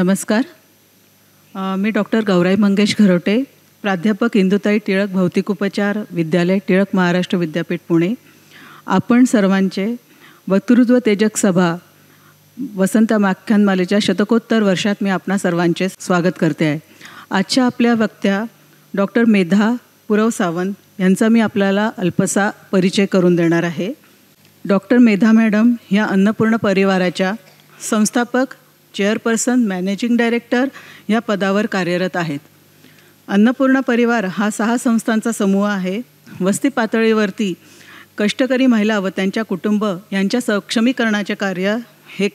नमस्कार. मी डॉक्टर गौराई मंगेश घरोटे, प्राध्यापक इंदुताई टिळक भौतिक उपचार विद्यालय, टिळक महाराष्ट्र विद्यापीठ, पुणे. आपण सर्वांचे वक्तृत्व तेजक सभा वसंत व्याख्यानमालेच्या शतकोत्तर वर्षात मी आपणा सर्वांचे स्वागत करते आहे. आजच्या आपल्या वक्त्या डॉक्टर मेधा पुरव सावंत यांचा मी आपल्याला अल्पसा परिचय करून देणार आहे. डॉक्टर मेधा मॅडम ह्या अन्नपूर्ण परिवाराच्या संस्थापक, चेअरपर्सन, मॅनेजिंग डायरेक्टर या पदावर कार्यरत आहेत. अन्नपूर्ण परिवार हा 6 संस्थांचा समूह आहे. वस्ती पातळीवरती कष्टकरी महिला व त्यांच्या कुटुंब यांच्या सक्षमीकरणाचे कार्य हे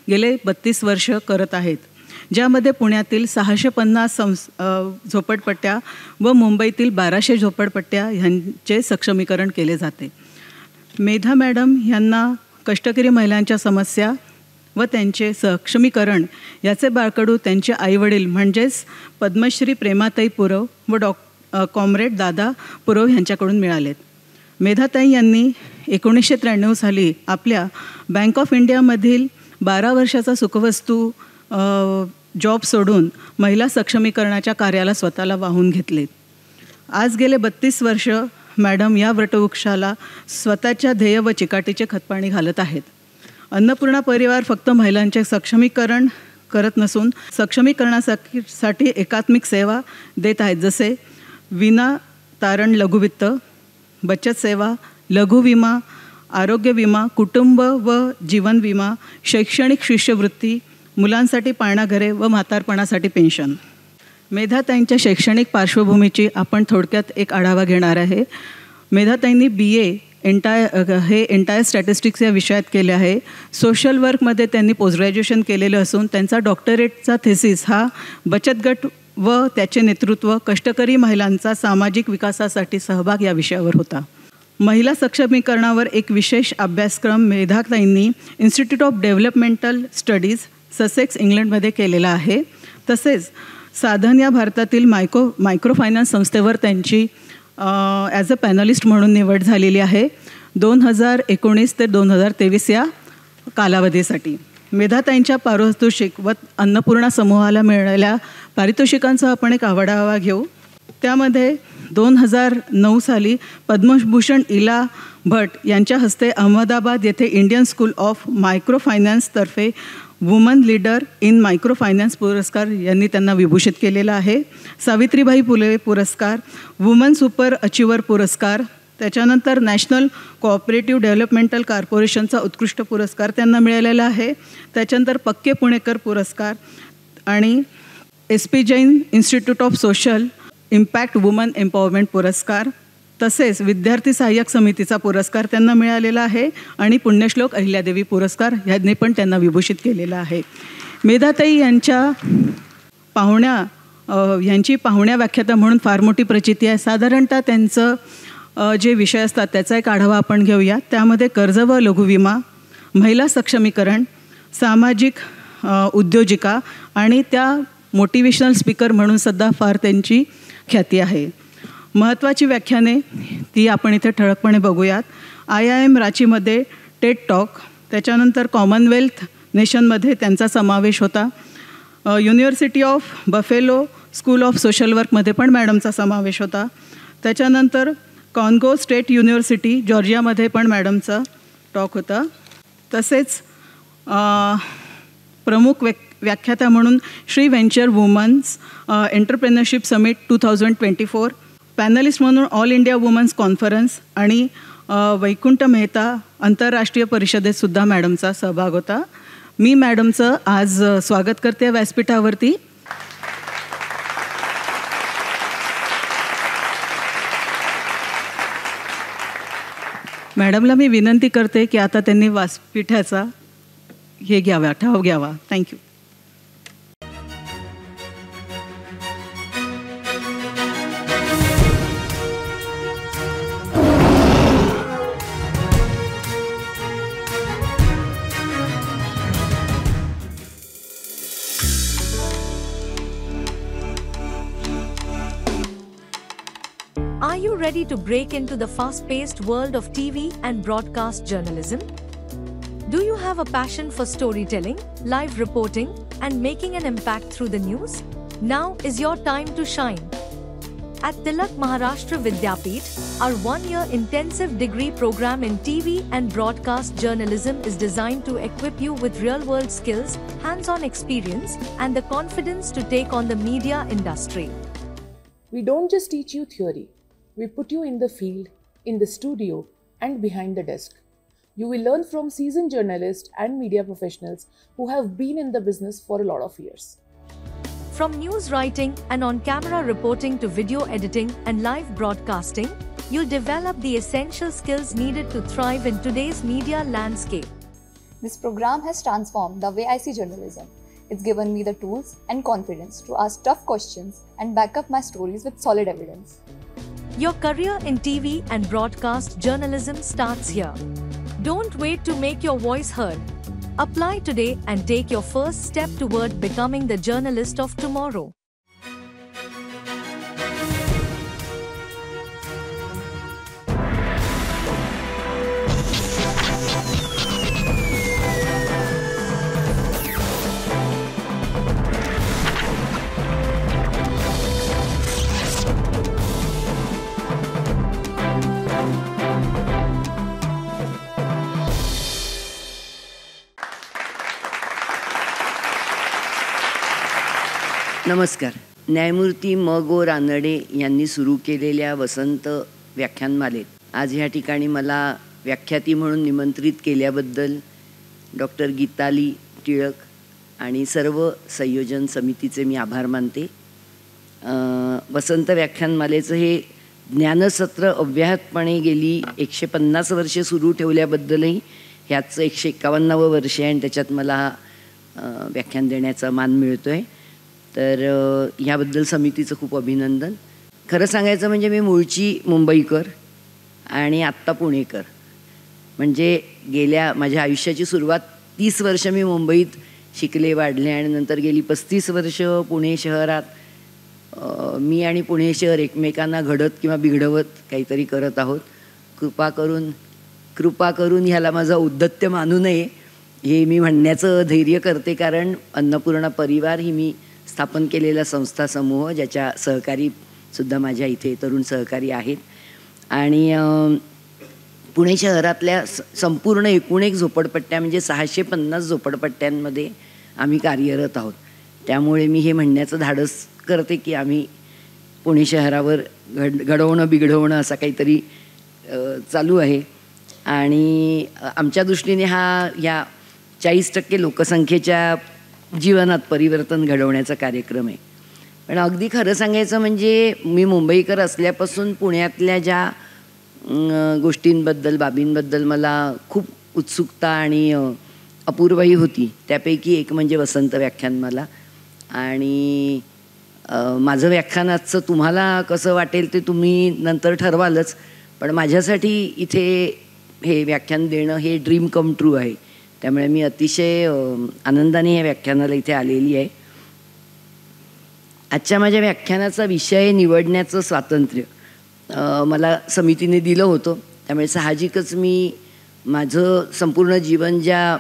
गेले 32 वर्ष करत आहेत, ज्यामध्ये पुण्यातील 650 झोपडपट्ट्या व मुंबईतील 1200 झोपडपट्ट्या ह्यांचे सक्षमीकरण केले जाते. मेधा मॅडम यांना कष्टकरी महिलांच्या समस्या व त्यांचे सक्षमीकरण याचे बाळकडू त्यांचे आईवडील म्हणजेच पद्मश्री प्रेमाताई पुरव व कॉम्रेड दादा पुरव यांच्याकडून मिळालेत. मेधाताई यांनी 1993 साली आपल्या बँक ऑफ इंडियामधील 12 वर्षाचा सुखवस्तू जॉब सोडून महिला सक्षमीकरणाच्या कार्याला स्वतःला वाहून घेतले. आज गेले 32 वर्ष मॅडम या वटवृक्षाला स्वतःच्या ध्येय व चिकाटीचे खतपाणी घालत आहेत. अन्नपूर्णा परिवार फक्त महिलांचे सक्षमीकरण करत नसून सक्षमीकरणासाठी एकात्मिक सेवा देत आहेत, जसे विना तारण लघुवित्त, बचत सेवा, लघु विमा, आरोग्य विमा, कुटुंब व जीवन विमा, शैक्षणिक शिष्यवृत्ती, मुलांसाठी पाळणाघरे व म्हातारपणासाठी पेन्शन. मेधाताईंच्या शैक्षणिक पार्श्वभूमीची आपण थोडक्यात एक आढावा घेणार आहे. मेधाताईंनी BA एंटायर स्टॅटिस्टिक्स या विषयात केले आहे. सोशल वर्कमध्ये त्यांनी पोस्ट ग्रॅज्युएशन केलेलं असून त्यांचा डॉक्टरेटचा थेसिस हा बचत गट व त्याचे नेतृत्व, कष्टकरी महिलांचा सामाजिक विकासासाठी सहभाग या विषयावर होता. महिला सक्षमीकरणावर एक विशेष अभ्यासक्रम मेधाताईंनी institute of developmental studies Sussex इंग्लंडमध्ये केलेला आहे. तसेच साधन या भारतातील मायक्रो फायनान्स संस्थेवर त्यांची ॲज अ पॅनलिस्ट म्हणून निवड झालेली आहे 2019 ते 2023 या कालावधीसाठी. मेधाताईंच्या पारितोषिक व अन्नपूर्णा समूहाला मिळालेल्या पारितोषिकांचा आपण एक आढावा घेऊ. त्यामध्ये 2009 साली पद्मभूषण इला भट यांच्या हस्ते अहमदाबाद येथे इंडियन स्कूल ऑफ मायक्रो फायनान्सतर्फे woman leader in microfinance पुरस्कार यांनी त्यांना विभूषित केलेला आहे. सावित्रीबाई फुले पुरस्कार, वुमन सुपर अचिव्हर पुरस्कार, त्याच्यानंतर नॅशनल कोऑपरेटिव्ह डेव्हलपमेंटल कॉर्पोरेशनचा उत्कृष्ट पुरस्कार त्यांना मिळालेला आहे. त्याच्यानंतर पक्के पुणेकर पुरस्कार आणि SP Jain institute of social impact woman empowerment पुरस्कार, तसेच विद्यार्थी सहाय्यक समितीचा पुरस्कार त्यांना मिळालेला आहे आणि पुण्यश्लोक अहिल्यादेवी पुरस्कार ह्यांनी पण त्यांना विभूषित केलेला आहे. मेधाताई यांची पाहुण्या व्याख्याता म्हणून फार मोठी प्रचिती आहे. साधारणतः त्यांचं जे विषय असतात त्याचा एक आढावा आपण घेऊया. त्यामध्ये कर्ज व लघु विमा, महिला सक्षमीकरण, सामाजिक उद्योजिका आणि त्या मोटिवेशनल स्पीकर म्हणून सुद्धा फार त्यांची ख्याती आहे. महत्त्वाची व्याख्याने ती आपण इथे ठळकपणे बघूयात. IIM रांचीमध्ये टेड टॉक, त्याच्यानंतर कॉमनवेल्थ नेशनमध्ये त्यांचा समावेश होता. University of Buffalo school of social वर्कमध्ये पण मॅडमचा समावेश होता. त्याच्यानंतर कॉन्गो स्टेट युनिव्हर्सिटी जॉर्जियामध्ये पण मॅडमचा टॉक होता. तसेच प्रमुख व्याख्याता म्हणून Shri venture women's entrepreneurship summit 2024, panellist म्हणून ऑल इंडिया वुमन्स कॉन्फरन्स आणि वैकुंठ मेहता आंतरराष्ट्रीय परिषदेतसुद्धा मॅडमचा सहभाग होता. मी मॅडमचं आज स्वागत करते व्यासपीठावरती. मॅडमला मी विनंती करते की आता त्यांनी व्यासपीठाचा ठाव घ्यावा. Thank you. Are you ready to break into the fast-paced world of TV and broadcast journalism? Do you have a passion for storytelling, live reporting, and making an impact through the news? Now is your time to shine. At Tilak Maharashtra Vidyapith, our one-year intensive degree program in TV and broadcast journalism is designed to equip you with real-world skills, hands-on experience, and the confidence to take on the media industry. We don't just teach you theory. We put you in the field, in the studio, and behind the desk. You will learn from seasoned journalists and media professionals who have been in the business for a lot of years. From news writing and on-camera reporting to video editing and live broadcasting, you'll develop the essential skills needed to thrive in today's media landscape. This program has transformed the way I see journalism. It's given me the tools and confidence to ask tough questions and back up my stories with solid evidence. Your career in TV and broadcast journalism starts here. Don't wait to make your voice heard. Apply today and take your first step toward becoming the journalist of tomorrow. नमस्कार. न्यायमूर्ती म गो रानडे यांनी सुरू केलेल्या वसंत व्याख्यानमालेत आज ह्या ठिकाणी मला व्याख्याती म्हणून निमंत्रित केल्याबद्दल डॉक्टर गीताली टिळक आणि सर्व संयोजन समितीचे मी आभार मानते. वसंत व्याख्यानमालेचं हे ज्ञानसत्र अव्याहतपणे गेली 150 वर्षे सुरू ठेवल्याबद्दलही ह्याचं 151वं वर्ष आहे आणि त्याच्यात मला व्याख्यान देण्याचा मान मिळतो आहे. तर ह्याबद्दल समितीचं खूप अभिनंदन. खरं सांगायचं म्हणजे मी मूळची मुंबईकर आणि आत्ता पुणेकर. म्हणजे गेल्या माझ्या आयुष्याची सुरुवात 30 वर्ष मी मुंबईत शिकले वाढले आणि नंतर गेली 35 वर्ष पुणे शहरात मी आणि पुणे शहर एकमेकांना घडत किंवा बिघडवत काहीतरी करत आहोत. कृपा करून ह्याला माझा औद्धत्य मानू नये हे मी म्हणण्याचं धैर्य करते, कारण अन्नपूर्णा परिवार ही मी स्थापन केलेला संस्था समूह ज्याच्या सहकारीसुद्धा माझ्या इथे तरुण सहकारी आहेत आणि पुणे शहरातल्या संपूर्ण 91 झोपडपट्ट्या म्हणजे 650 झोपडपट्ट्यांमध्ये आम्ही कार्यरत आहोत. त्यामुळे मी हे म्हणण्याचं धाडस करते की आम्ही पुणे शहरावर घडवणं बिघडवणं असा काहीतरी चालू आहे आणि आमच्या दृष्टीने ह्या 40% लोकसंख्येच्या जीवनात परिवर्तन घडवण्याचा कार्यक्रम आहे. पण अगदी खरं सांगायचं म्हणजे मी मुंबईकर असल्यापासून पुण्यातल्या ज्या गोष्टींबद्दल बाबींबद्दल मला खूप उत्सुकता आणि अपूर्वही होती. त्यापैकी एक म्हणजे वसंत व्याख्यानमाला. आणि माझं व्याख्यानाचं तुम्हाला कसं वाटेल ते तुम्ही नंतर ठरवालच, पण माझ्यासाठी इथे हे व्याख्यान देणं हे ड्रीम कम ट्रू आहे. त्यामुळे मी अतिशय आनंदाने या व्याख्यानाला इथे आलेली आहे. आजच्या माझ्या व्याख्यानाचा विषय निवडण्याचं स्वातंत्र्य मला समितीने दिलं होतं. त्यामुळे साहजिकच मी माझं संपूर्ण जीवन ज्या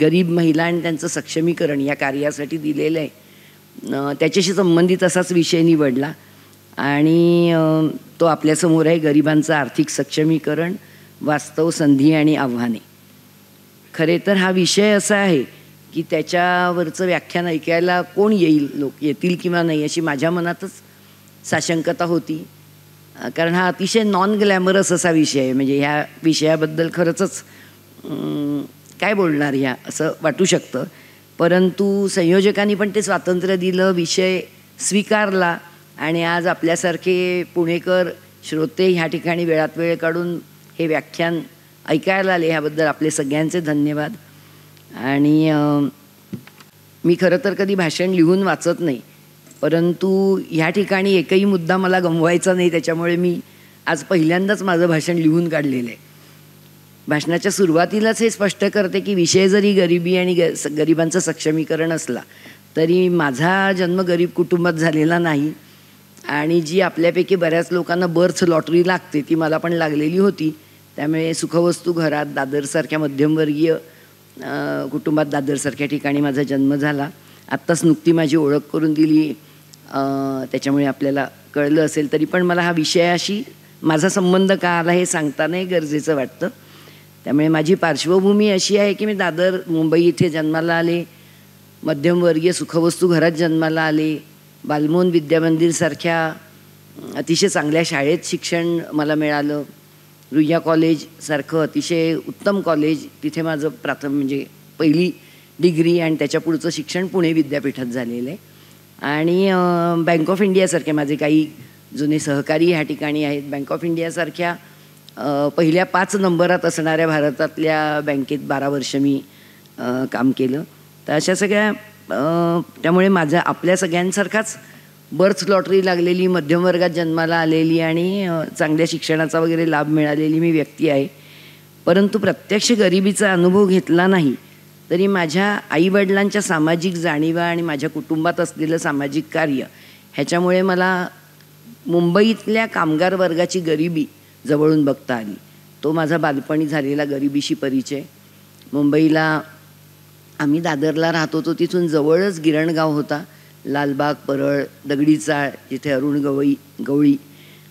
गरीब महिला आणि त्यांचं सक्षमीकरण या कार्यासाठी दिलेलं आहे त्याच्याशी संबंधित असाच विषय निवडला आणि तो आपल्यासमोर आहे, गरिबांचं आर्थिक सक्षमीकरण, वास्तव, संधी आणि आव्हाने. खरे तर हा विषय असा आहे की त्याच्यावरचं व्याख्यान ऐकायला कोण येईल, लोक येतील किंवा नाही अशी माझ्या मनातच साशंकता होती, कारण हा अतिशय नॉन ग्लॅमरस असा विषय आहे. म्हणजे ह्या विषयाबद्दल खरंच काय बोलणार ह्या असं वाटू शकतं. परंतु संयोजकांनी पण ते स्वातंत्र्य दिलं, विषय स्वीकारला आणि आज आपल्यासारखे पुणेकर श्रोते ह्या ठिकाणी वेळात वेळ काढून हे व्याख्यान ऐकायला आले, ह्याबद्दल आपले सगळ्यांचे धन्यवाद. आणि मी खरं तर कधी भाषण लिहून वाचत नाही, परंतु ह्या ठिकाणी एकही मुद्दा मला गमवायचा नाही, त्याच्यामुळे मी आज पहिल्यांदाच माझं भाषण लिहून काढलेलं आहे. भाषणाच्या सुरुवातीलाच हे स्पष्ट करते की विषय जरी गरिबी आणि गरिबांचं सक्षमीकरण असला तरी माझा जन्म गरीब कुटुंबात झालेला नाही आणि जी आपल्यापैकी बऱ्याच लोकांना बर्थ लॉटरी लागते ती मला पण लागलेली होती. त्यामुळे सुखवस्तू घरात दादरसारख्या मध्यमवर्गीय कुटुंबात दादरसारख्या ठिकाणी माझा जन्म झाला आत्ताच नुकती माझी ओळख करून दिली, त्याच्यामुळे आपल्याला कळलं असेल. तरी पण मला हा विषयाशी माझा संबंध का आला हे सांगतानाही गरजेचं वाटतं. त्यामुळे माझी पार्श्वभूमी अशी आहे की मी दादर मुंबई इथे जन्माला आले, मध्यमवर्गीय सुखवस्तू घरात जन्माला आले, बालमोहन विद्यामंदिरसारख्या अतिशय चांगल्या शाळेत शिक्षण मला मिळालं, रुईया कॉलेजसारखं अतिशय उत्तम कॉलेज, तिथे माझं म्हणजे पहिली डिग्री आणि त्याच्या पुढचं शिक्षण पुणे विद्यापीठात झालेलं आहे. आणि बँक ऑफ इंडियासारखे माझे काही जुने सहकारी ह्या ठिकाणी आहेत. बँक ऑफ इंडियासारख्या पहिल्या 5 नंबरात असणाऱ्या भारतातल्या बँकेत 12 वर्ष मी काम केलं. तर अशा सगळ्या त्यामुळे माझा आपल्या सगळ्यांसारखाच बर्थ लॉटरी लागलेली, मध्यम वर्गात जन्माला आलेली आणि चांगल्या शिक्षणाचा वगैरे लाभ मिळालेली मी व्यक्ती आहे. परंतु प्रत्यक्ष गरिबीचा अनुभव घेतला नाही तरी माझ्या आईवडिलांच्या सामाजिक जाणीवा आणि माझ्या कुटुंबात असलेलं सामाजिक कार्य ह्याच्यामुळे मला मुंबईतल्या कामगार वर्गाची गरिबी जवळून बघता आली. तो माझा बालपणी झालेला गरिबीशी परिचय. मुंबईला आम्ही दादरला राहत होतो, तिथून जवळच गिरणगाव होता, लालबाग, परळ, दगडी चाळ, जिथे अरुण गवळी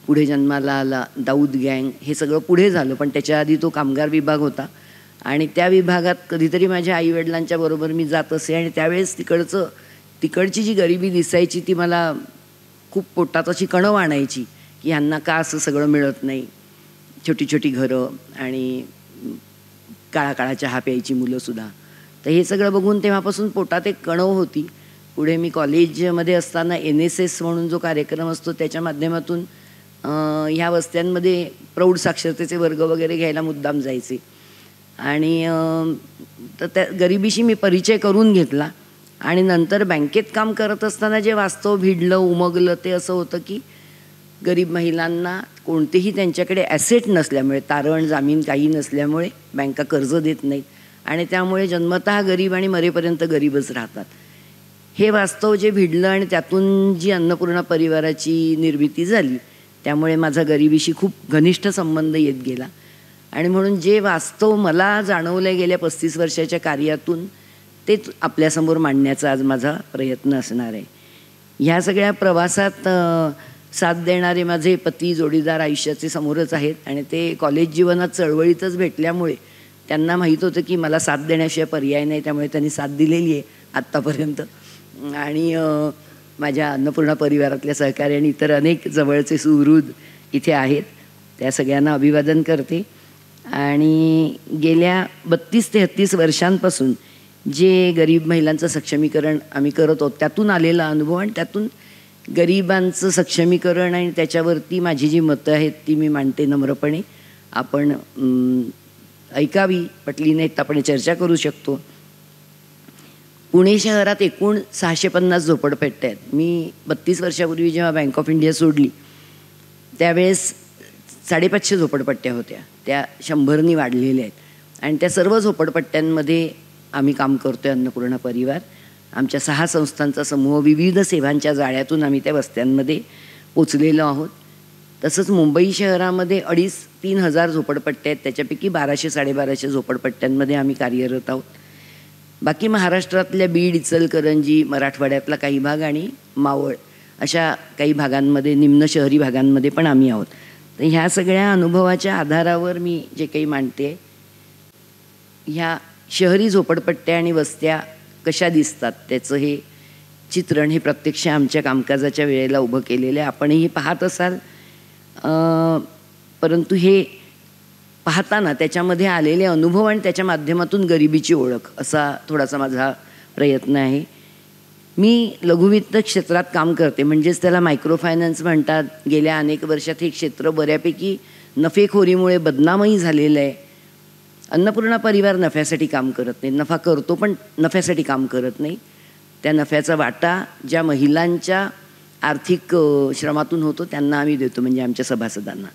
पुढे जन्माला आला, दाऊद गँग, हे सगळं पुढे झालं. पण त्याच्या आधी तो कामगार विभाग होता आणि त्या विभागात कधीतरी माझ्या आईवडिलांच्या बरोबर मी जात असे आणि त्यावेळेस तिकडची जी गरिबी दिसायची ती मला खूप पोटात अशी कणव आणायची की ह्यांना का असं सगळं मिळत नाही. छोटी छोटी घरं आणि काळा चहा प्यायची मुलंसुद्धा. तर हे सगळं बघून तेव्हापासून पोटात एक कणव होती. पुढे मी कॉलेजमध्ये असताना NSS म्हणून जो कार्यक्रम असतो त्याच्या माध्यमातून ह्या वस्त्यांमध्ये प्रौढ साक्षरतेचे वर्ग वगैरे घ्यायला मुद्दाम जायचे आणि तर त्या गरिबीशी मी परिचय करून घेतला. आणि नंतर बँकेत काम करत असताना जे वास्तव भिडलं, उमगलं ते असं होतं की गरीब महिलांना कोणतेही त्यांच्याकडे ॲसेट नसल्यामुळे, तारण जामीन काही नसल्यामुळे बँका कर्ज देत नाहीत आणि त्यामुळे जन्मतः गरीब आणि मरेपर्यंत गरीबच राहतात. हे वास्तव जे भिडलं आणि त्यातून जी अन्नपूर्णा परिवाराची निर्मिती झाली त्यामुळे माझा गरिबीशी खूप घनिष्ठ संबंध येत गेला. आणि म्हणून जे वास्तव मला जाणवलं गेल्या 35 वर्षाच्या कार्यातून तेच आपल्यासमोर मांडण्याचा आज माझा प्रयत्न असणार आहे. ह्या सगळ्या प्रवासात साथ देणारे माझे पती, जोडीदार आयुष्याचे समोरच आहेत आणि ते कॉलेज जीवनात चळवळीतच भेटल्यामुळे त्यांना माहीत होतं की मला साथ देण्याशिवाय पर्याय नाही, त्यामुळे त्यांनी साथ दिलेली आहे आत्तापर्यंत. आणि माझ्या अन्नपूर्णा परिवारातल्या सहकारी आणि इतर अनेक जवळचे सुहृद इथे आहेत, त्या सगळ्यांना अभिवादन करते. आणि गेल्या 32 ते 33 वर्षांपासून जे गरीब महिलांचं सक्षमीकरण आम्ही करत आहोत त्यातून आलेला अनुभव आणि त्यातून गरिबांचं सक्षमीकरण आणि त्याच्यावरती माझी जी मतं आहेत ती मी मांडते नम्रपणे. आपण ऐकावी, पटली नाहीत तर आपण चर्चा करू शकतो. पुणे शहरात एकूण 650 झोपडपट्ट्या आहेत. मी 32 वर्षापूर्वी जेव्हा बँक ऑफ इंडिया सोडली त्यावेळेस 550 झोपडपट्ट्या होत्या, त्या 100नी वाढलेल्या आहेत आणि त्या सर्व झोपडपट्ट्यांमध्ये आम्ही काम करतो आहे. अन्नपूर्णा परिवार आमच्या 6 संस्थांचा समूह, विविध सेवांच्या जाळ्यातून आम्ही त्या वस्त्यांमध्ये पोचलेलो आहोत. तसंच मुंबई शहरामध्ये 2,500-3 हजार झोपडपट्ट्या आहेत, त्याच्यापैकी 1200-1250 झोपडपट्ट्यांमध्ये आम्ही कार्यरत आहोत. बाकी महाराष्ट्रातल्या बीड, इचलकरंजी, मराठवाड्यातला काही भाग आणि मावळ अशा काही भागांमध्ये, निम्न शहरी भागांमध्ये पण आम्ही आहोत. तर ह्या सगळ्या अनुभवाच्या आधारावर मी जे काही मांडते, ह्या शहरी झोपडपट्ट्या आणि वस्त्या कशा दिसतात त्याचं हे चित्रण हे प्रत्यक्ष आमच्या कामकाजाच्या वेळेला उभं केलेलं आहे. आपणही पाहत असाल, परंतु हे पाहताना त्याच्यामध्ये आलेले अनुभव आणि त्याच्या माध्यमातून गरिबीची ओळख असा थोडासा माझा प्रयत्न आहे. मी लघुवित्त क्षेत्रात काम करते, म्हणजेच त्याला मायक्रो फायनान्स म्हणतात. गेल्या अनेक वर्षात हे क्षेत्र बऱ्यापैकी नफेखोरीमुळे बदनामही झालेलं आहे. अन्नपूर्णा परिवार नफ्यासाठी काम करत नाही, नफा करतो पण नफ्यासाठी काम करत नाही. त्या नफ्याचा वाटा ज्या महिलांच्या आर्थिक श्रमातून होतो त्यांना आम्ही देतो, म्हणजे आमच्या सभासदांना.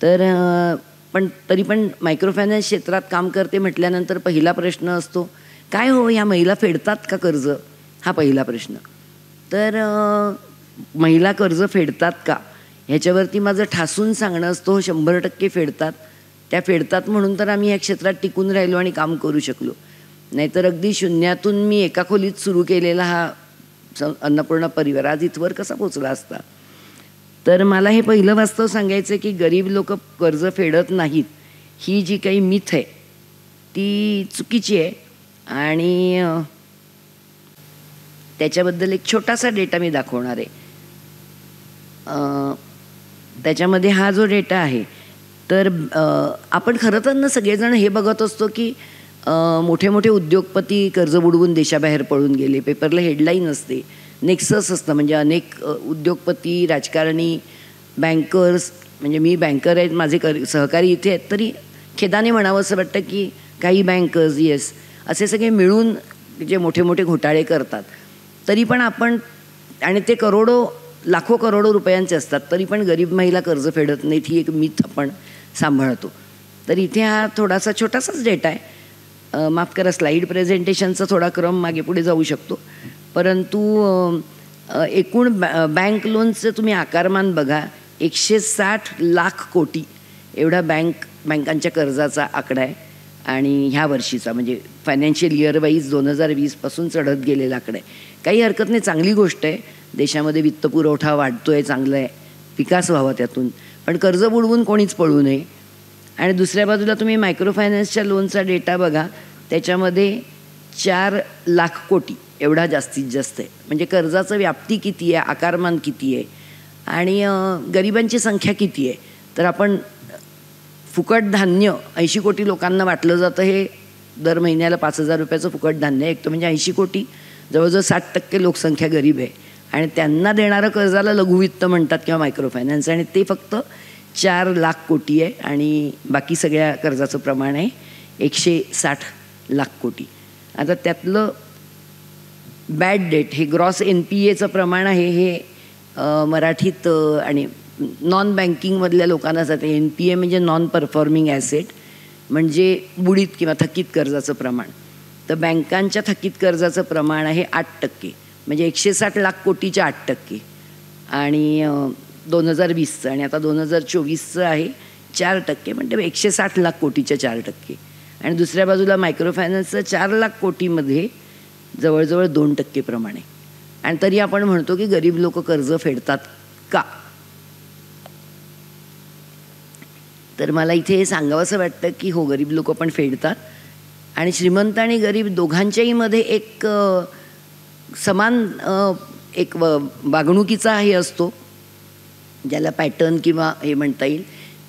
तर पण तरी पण मायक्रो फायनान्स क्षेत्रात काम करते म्हटल्यानंतर पहिला प्रश्न असतो, काय हो ह्या महिला फेडतात का कर्ज? हा पहिला प्रश्न. तर महिला कर्ज फेडतात का ह्याच्यावरती माझं ठासून सांगणं असतं, 100% फेडतात. त्या फेडतात म्हणून तर आम्ही या क्षेत्रात टिकून राहिलो आणि काम करू शकलो. नाहीतर अगदी शून्यातून मी एका खोलीत सुरू केलेला हा अन्नपूर्णा परिवार आज इथवर कसा पोचला असता. तर मला हे पहिलं वास्तव सांगायचं आहे की गरीब लोक कर्ज फेडत नाहीत ही जी काही मिथ आहे ती चुकीची आहे. आणि त्याच्याबद्दल एक छोटासा डेटा मी दाखवणार आहे. त्याच्यामध्ये हा जो डेटा आहे तर आपण खरं तर ना सगळेजण हे बघत असतो की मोठे मोठे उद्योगपती कर्ज बुडवून देशाबाहेर पळून गेले, पेपरला हेडलाईन असते, नेक्सस असतं, म्हणजे अनेक उद्योगपती, राजकारणी, बँकर्स, म्हणजे मी बँकर आहेत, माझे सहकारी इथे आहेत, तरी खेदाने म्हणावं असं वाटतं की काही बँकर्स येस असे सगळे मिळून जे मोठे मोठे घोटाळे करतात. तरी पण आपण, आणि ते करोडो लाखो करोडो रुपयांचे असतात, तरी पण गरीब महिला कर्ज फेडत नाहीत ही एक मिथ आपण सांभाळतो. तर इथे हा थोडासा छोटासाच डेटा आहे. माफ करा, स्लाईड प्रेझेंटेशनचा थोडा क्रम मागे पुढे जाऊ शकतो, परंतु एकूण बँक लोनचं तुम्ही आकारमान बघा, 160 लाख कोटी एवढा बँकांच्या कर्जाचा आकडा आहे. आणि ह्या वर्षीचा म्हणजे फायनान्शियल इयर वाईज 2020पासून चढत गेलेला आकडा आहे. काही हरकत नाही, चांगली गोष्ट आहे, देशामध्ये वित्तपुरवठा वाढतो आहे, चांगलं आहे, विकास व्हावा त्यातून, पण कर्ज बुडवून कोणीच पळू नये. आणि दुसऱ्या बाजूला तुम्ही मायक्रो फायनान्सच्या लोनचा डेटा बघा, त्याच्यामध्ये 4 लाख कोटी एवढा जास्तीत जास्त आहे. म्हणजे कर्जाचं व्याप्ती किती आहे, आकारमान किती आहे, आणि गरिबांची संख्या किती आहे. तर आपण फुकट धान्य 80 कोटी लोकांना वाटलं जातं, हे दर महिन्याला 5,000 रुपयाचं फुकट धान्य ऐकतो, म्हणजे 80 कोटी, जवळजवळ 60% लोकसंख्या गरीब आहे. आणि त्यांना देणारं कर्जाला लघुवित्त म्हणतात किंवा मायक्रो फायनान्स, आणि ते फक्त 4 लाख कोटी आहे. आणि बाकी सगळ्या कर्जाचं प्रमाण आहे 160 लाख कोटी. आता त्यातलं बॅड डेट हे ग्रॉस NPAचं प्रमाण आहे, हे मराठीत आणि नॉन बँकिंगमधल्या लोकांना जाते. NPA म्हणजे नॉन परफॉर्मिंग ॲसेट, म्हणजे बुडीत किंवा थकीत कर्जाचं प्रमाण. तर बँकांच्या थकीत कर्जाचं प्रमाण आहे 8%, म्हणजे 160 लाख कोटीच्या 8%, आणि 2020चं, आणि आता 2024चं आहे 4%, म्हणजे 160 लाख कोटीच्या 4%. आणि दुसऱ्या बाजूला मायक्रो फायनान्सचं 4 लाख कोटीमध्ये जवळजवळ 2% प्रमाण आहे. आणि तरी आपण म्हणतो की गरीब लोक कर्ज फेडतात का. तर मला इथे हे सांगावंसं वाटतं की हो, गरीब लोक पण फेडतात, आणि श्रीमंत आणि गरीब दोघांच्याही मध्ये एक समान एक वागणुकीचा हे असतो, ज्याला पॅटर्न किंवा हे म्हणता येईल.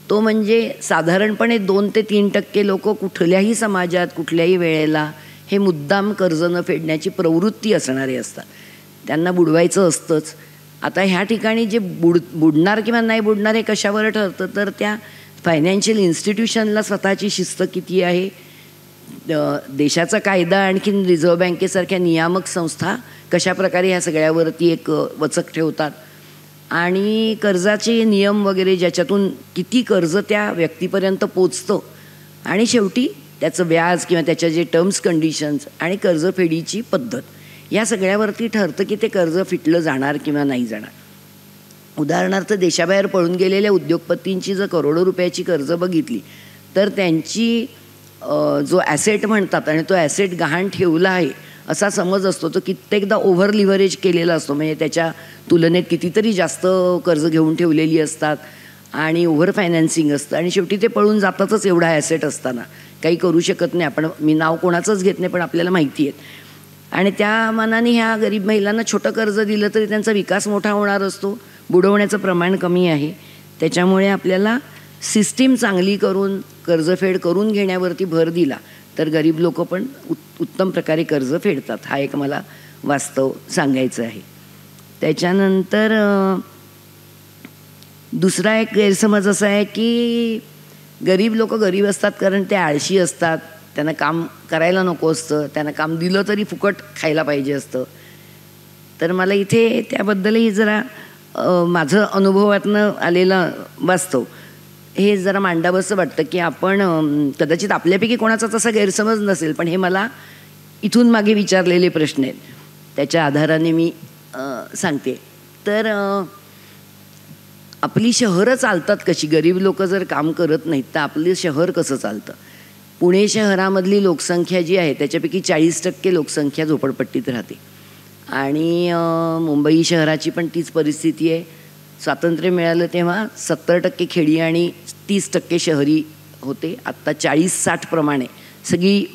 तो म्हणजे साधारणपणे 2 ते 3% लोक कुठल्याही समाजात कुठल्याही वेळेला हे मुद्दाम कर्ज न फेडण्याची प्रवृत्ती असणारे असतात, त्यांना बुडवायचं असतंच. आता ह्या ठिकाणी जे बुडणार किंवा नाही बुडणार हे कशावर ठरतं, तर त्या फायनान्शियल इन्स्टिट्यूशनला स्वतःची शिस्त किती आहे, देशाचा कायदा, आणखीन रिझर्व्ह बँकेसारख्या नियामक संस्था कशाप्रकारे ह्या सगळ्यावरती एक वचक ठेवतात, आणि कर्जाचे नियम वगैरे, ज्याच्यातून किती कर्ज त्या व्यक्तीपर्यंत पोचतं, आणि शेवटी त्याचं व्याज किंवा त्याच्या जे टर्म्स कंडिशन्स आणि कर्जफेडीची पद्धत, या सगळ्यावरती ठरतं की ते कर्ज फिटलं जाणार किंवा नाही जाणार. उदाहरणार्थ, देशाबाहेर पळून गेलेल्या उद्योगपतींची जर करोडो रुपयाची कर्ज बघितली, तर त्यांची जो ॲसेट म्हणतात, आणि तो ॲसेट गहाण ठेवला आहे असा समज असतो, तो कित्येकदा ओव्हर लिव्हरेज केलेला असतो, म्हणजे त्याच्या तुलनेत कितीतरी जास्त कर्ज घेऊन ठेवलेली असतात, आणि ओव्हर फायनान्सिंग असतं, आणि शेवटी ते पळून जातातच. एवढा ॲसेट असताना काही करू शकत नाही आपण. मी नाव कोणाचंच घेत नाही, पण आपल्याला माहिती आहे. आणि त्या मानाने ह्या गरीब महिलांना छोटं कर्ज दिलं तरी त्यांचा विकास मोठा होणार असतो, बुडवण्याचं प्रमाण कमी आहे. त्याच्यामुळे आपल्याला सिस्टीम चांगली करून कर्जफेड करून घेण्यावरती भर दिला तर गरीब लोक पण उत्तम प्रकारे कर्ज फेडतात. हा एक मला वास्तव सांगायचं आहे. त्याच्यानंतर दुसरा एक गैरसमज असा आहे की गरीब लोक गरीब असतात कारण ते आळशी असतात, त्यांना काम करायला नको असतं, त्यांना काम दिलं तरी फुकट खायला पाहिजे असतं. तर मला इथे त्याबद्दलही जरा माझं अनुभवातनं आलेलं वास्तव हे जरा मांडावंसं वाटतं की आपण कदाचित आपल्यापैकी कोणाचा तसा गैरसमज नसेल, पण हे मला इथून मागे विचारलेले प्रश्न आहेत, त्याच्या आधाराने मी सांगते. तर आपली शहरं चालतात कशी? गरीब लोक जर काम करत नाहीत तर आपलं शहर कसं चालतं? पुणे शहरामधली लोकसंख्या जी आहे त्याच्यापैकी 40% लोकसंख्या झोपडपट्टीत राहते. आणि मुंबई शहराची पण तीच परिस्थिती आहे. स्वातंत्र्य मिळालं तेव्हा 70% खेडी आणि 30% शहरी होते. आत्ता 40-60 प्रमाणे सगळी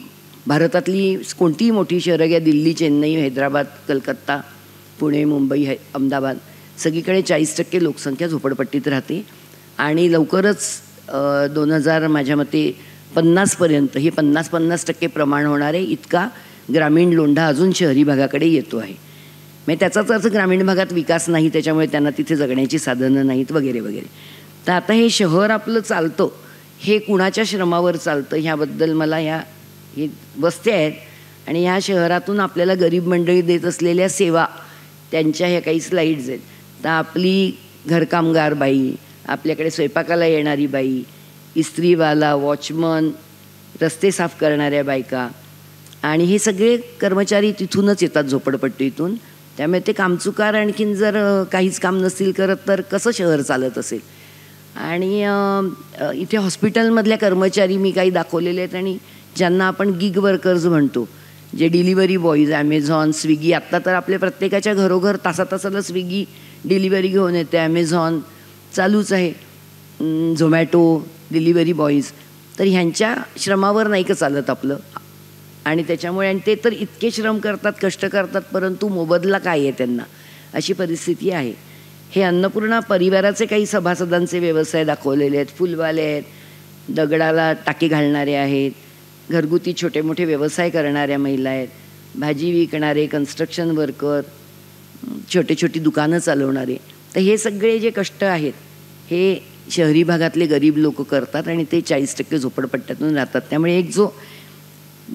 भारतातली कोणतीही मोठी शहरं घ्या, दिल्ली, चेन्नई, हैदराबाद, कलकत्ता, पुणे, मुंबई, अहमदाबाद, सगळीकडे 40% लोकसंख्या झोपडपट्टीत राहते. आणि लवकरच 2000 माझ्या मते 50पर्यंत हे 50% प्रमाण होणार आहे, इतका ग्रामीण लोंढा अजून शहरी भागाकडे येतो आहे. म्हणजे त्याचाच अर्थ ग्रामीण भागात विकास नाही, त्याच्यामुळे त्यांना तिथे जगण्याची साधनं नाहीत वगैरे वगैरे. तर आता हे शहर आपलं चालतं हे कुणाच्या श्रमावर चालतं ह्याबद्दल मला हे वस्त्या आहेत आणि ह्या शहरातून आपल्याला गरीब मंडळी देत असलेल्या सेवा त्यांच्या ह्या काही स्लाईड्स आहेत. तर आपली घरकामगार बाई, आपल्याकडे स्वयंपाकाला येणारी बाई, इस्त्रीवाला, वॉचमन, रस्ते साफ करणाऱ्या बायका आणि हे सगळे कर्मचारी तिथूनच येतात झोपडपट्टीतून. त्यामुळे ते कामचुकार आणखीन जर काहीच काम नसतील करत तर कसं शहर चालत असेल. आणि इथे हॉस्पिटलमधल्या कर्मचारी मी काही दाखवलेले आहेत आणि ज्यांना आपण गिग वर्कर्स म्हणतो, जे डिलिव्हरी बॉईज, ॲमेझॉन, स्विगी, आत्ता तर आपल्या प्रत्येकाच्या घरोघर तासाला स्विगी डिलिव्हरी घेऊन येते, ॲमेझॉन चालूच आहे, झोमॅटो, डिलिव्हरी बॉईज. तर ह्यांच्या श्रमावर नाही का चालत आपलं. आणि त्याच्यामुळे आणि ते तर इतके श्रम करतात, कष्ट करतात, परंतु मोबदला काय आहे त्यांना, अशी परिस्थिती आहे. हे अन्नपूर्णा परिवाराचे काही सभासदांचे व्यवसाय दाखवलेले आहेत. फुलवाले आहेत, दगडाला टाके घालणारे आहेत, घरगुती छोटे मोठे व्यवसाय करणाऱ्या महिला आहेत, भाजी विकणारे, कन्स्ट्रक्शन वर्कर, छोटी दुकानं चालवणारे. तर हे सगळे जे कष्ट आहेत हे शहरी भागातले गरीब लोक करतात आणि ते 40% झोपडपट्ट्यातून राहतात. त्यामुळे एक जो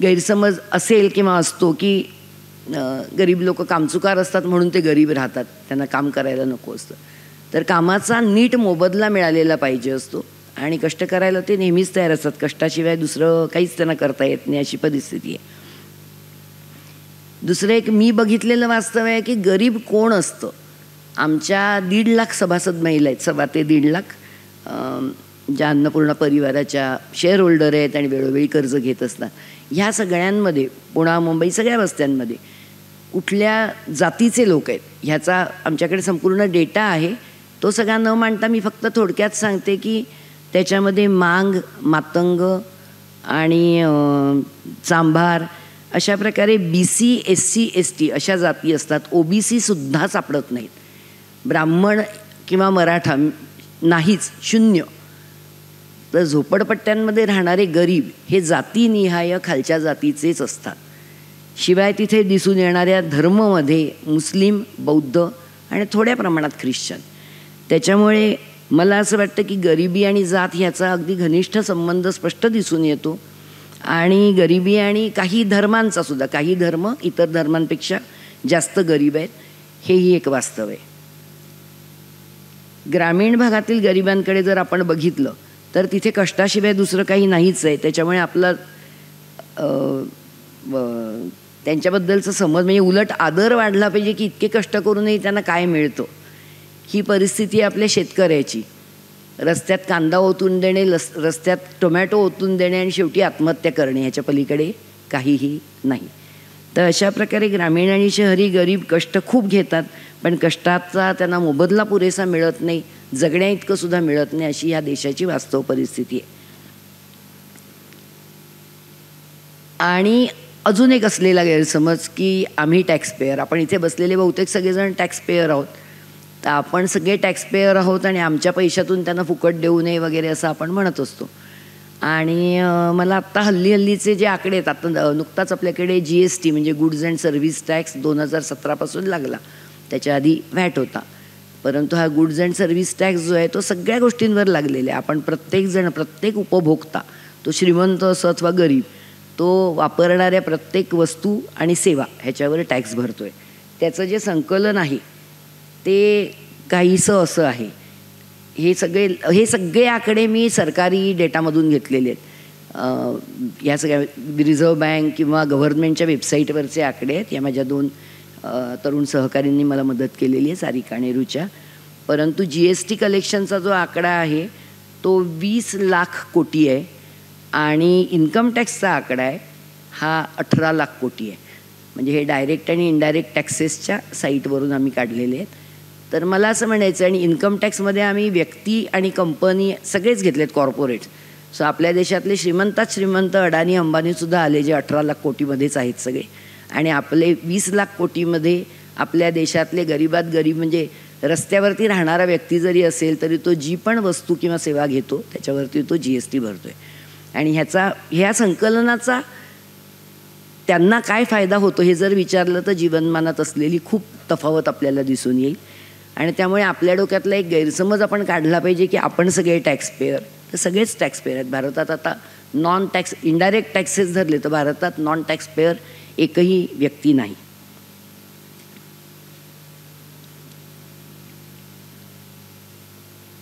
गैरसमज असेल किंवा असतो की गरीब लोक कामचुकार असतात म्हणून ते गरीब राहतात, त्यांना काम करायला नको असतं. तर कामाचा नीट मोबदला मिळालेला पाहिजे असतो आणि कष्ट करायला ते नेहमीच तयार असतात. कष्टाशिवाय दुसरं काहीच त्यांना करता येत नाही, अशी परिस्थिती आहे. दुसरं एक मी बघितलेलं वास्तव आहे की गरीब कोण असतं. आमच्या 1.5 लाख सभासद महिला आहेत, 1.25 ते 1.5 लाख, ज्या अन्नपूर्णा परिवाराच्या शेअर होल्डर आहेत आणि वेळोवेळी कर्ज घेत असतात. ह्या सगळ्यांमध्ये पुणा, मुंबई, सगळ्या वस्त्यांमध्ये कुठल्या जातीचे लोक आहेत ह्याचा आमच्याकडे संपूर्ण डेटा आहे. तो सगळा न मांडता मी फक्त थोडक्यात सांगते की त्याच्यामध्ये मांग, मातंग आणि चांभार अशा प्रकारे BC, SC, ST अशा जाती असतात. OBC सुद्धा सापडत नाहीत. ब्राह्मण किंवा मराठा नाहीच, शून्य. तर झोपडपट्ट्यांमध्ये राहणारे गरीब हे जातीनिहाय खालच्या जातीचेच असतात. शिवाय तिथे दिसून येणाऱ्या धर्ममध्ये मुस्लिम, बौद्ध आणि थोड्या प्रमाणात ख्रिश्चन. त्याच्यामुळे मला असं वाटतं की गरिबी आणि जात ह्याचा अगदी घनिष्ठ संबंध स्पष्ट दिसून येतो. आणि गरिबी आणि काही धर्मांचा सुद्धा, काही धर्म इतर धर्मांपेक्षा जास्त गरीब आहेत, हेही एक वास्तव आहे. ग्रामीण भागातील गरिबांकडे जर आपण बघितलं तर तिथे कष्टाशिवाय दुसरं काही नाहीच आहे. त्याच्यामुळे आपला त्यांच्याबद्दलचा समज म्हणजे उलट आदर वाढला पाहिजे की इतके कष्ट करूनही त्यांना काय मिळतं. ही परिस्थिती आपल्या शेतकऱ्याची. रस्त्यात कांदा ओतून देणे, रस्त्यात टोमॅटो ओतून देणे आणि शेवटी आत्महत्या करणे, ह्याच्या पलीकडे काहीही नाही. तर अशा प्रकारे ग्रामीण आणि शहरी गरीब कष्ट खूप घेतात, पण कष्टाचा त्यांना मोबदला पुरेसा मिळत नाही, जगण्या इतकं सुद्धा मिळत नाही, अशी ह्या देशाची वास्तव परिस्थिती आहे. आणि अजून एक असलेला गैरसमज की आम्ही टॅक्सपेयर, आपण इथे बसलेले बहुतेक सगळेजण टॅक्सपेयर आहोत, तर आपण सगळे टॅक्सपेयर आहोत आणि आमच्या पैशातून त्यांना फुकट देऊ नये वगैरे असं आपण म्हणत असतो. आणि मला आत्ता हल्लीचे जे आकडे आहेत, आता नुकताच आपल्याकडे GST म्हणजे गुड्स अँड सर्व्हिस टॅक्स 2017 लागला, त्याच्या आधी व्हॅट होता. परंतु हा गुड्स अँड सर्व्हिस टॅक्स जो आहे तो सगळ्या गोष्टींवर लागलेला आहे. आपण प्रत्येकजण, प्रत्येक उपभोक्ता, तो श्रीमंत असो अथवा गरीब, तो वापरणाऱ्या प्रत्येक वस्तू आणि सेवा ह्याच्यावर टॅक्स भरतो आहे. त्याचं जे संकलन आहे ते काहीसं असं आहे. हे सगळे आकडे मी सरकारी डेटामधून घेतलेले आहेत. या सगळ्या रिझर्व्ह बँक किंवा गव्हर्नमेंटच्या वेबसाईटवरचे आकडे आहेत. या माझ्या 2 तरुण सहकाऱ्यांनी मला मदत केलेली आहे, सारिका आणि रुचा. परंतु GST कलेक्शनचा जो आकडा आहे तो 20 लाख कोटी आहे आणि इन्कम टॅक्सचा आकडा आहे हा 18 लाख कोटी आहे. म्हणजे हे डायरेक्ट आणि इनडायरेक्ट टॅक्सेसच्या साईटवरून आम्ही काढलेले आहेत. तर मला असं म्हणायचं, आणि इन्कम टॅक्समध्ये आम्ही व्यक्ती आणि कंपनी सगळेच घेतलेत, कॉर्पोरेट्स. सो आपल्या देशातले श्रीमंतात श्रीमंत अडाणी अंबानीसुद्धा आले, जे 18 लाख कोटीमध्येच आहेत सगळे. आणि आपले 20 लाख कोटीमध्ये आपल्या देशातले गरीबात गरीब, म्हणजे रस्त्यावरती राहणारा व्यक्ती जरी असेल तरी तो जी पण वस्तू किंवा सेवा घेतो त्याच्यावरती तो GST भरतो आहे. आणि ह्या संकलनाचा त्यांना काय फायदा होतो हे जर विचारलं तर जीवनमानात असलेली खूप तफावत आपल्याला दिसून येईल. आणि त्यामुळे आपल्या डोक्यातला एक गैरसमज आपण काढला पाहिजे की आपण सगळे टॅक्स पेयर. तर सगळेच टॅक्स पेयर आहेत भारतात. आता नॉन टॅक्स इनडायरेक्ट टॅक्सेस धरले तर भारतात नॉन टॅक्स पेयर एकही व्यक्ती नाही.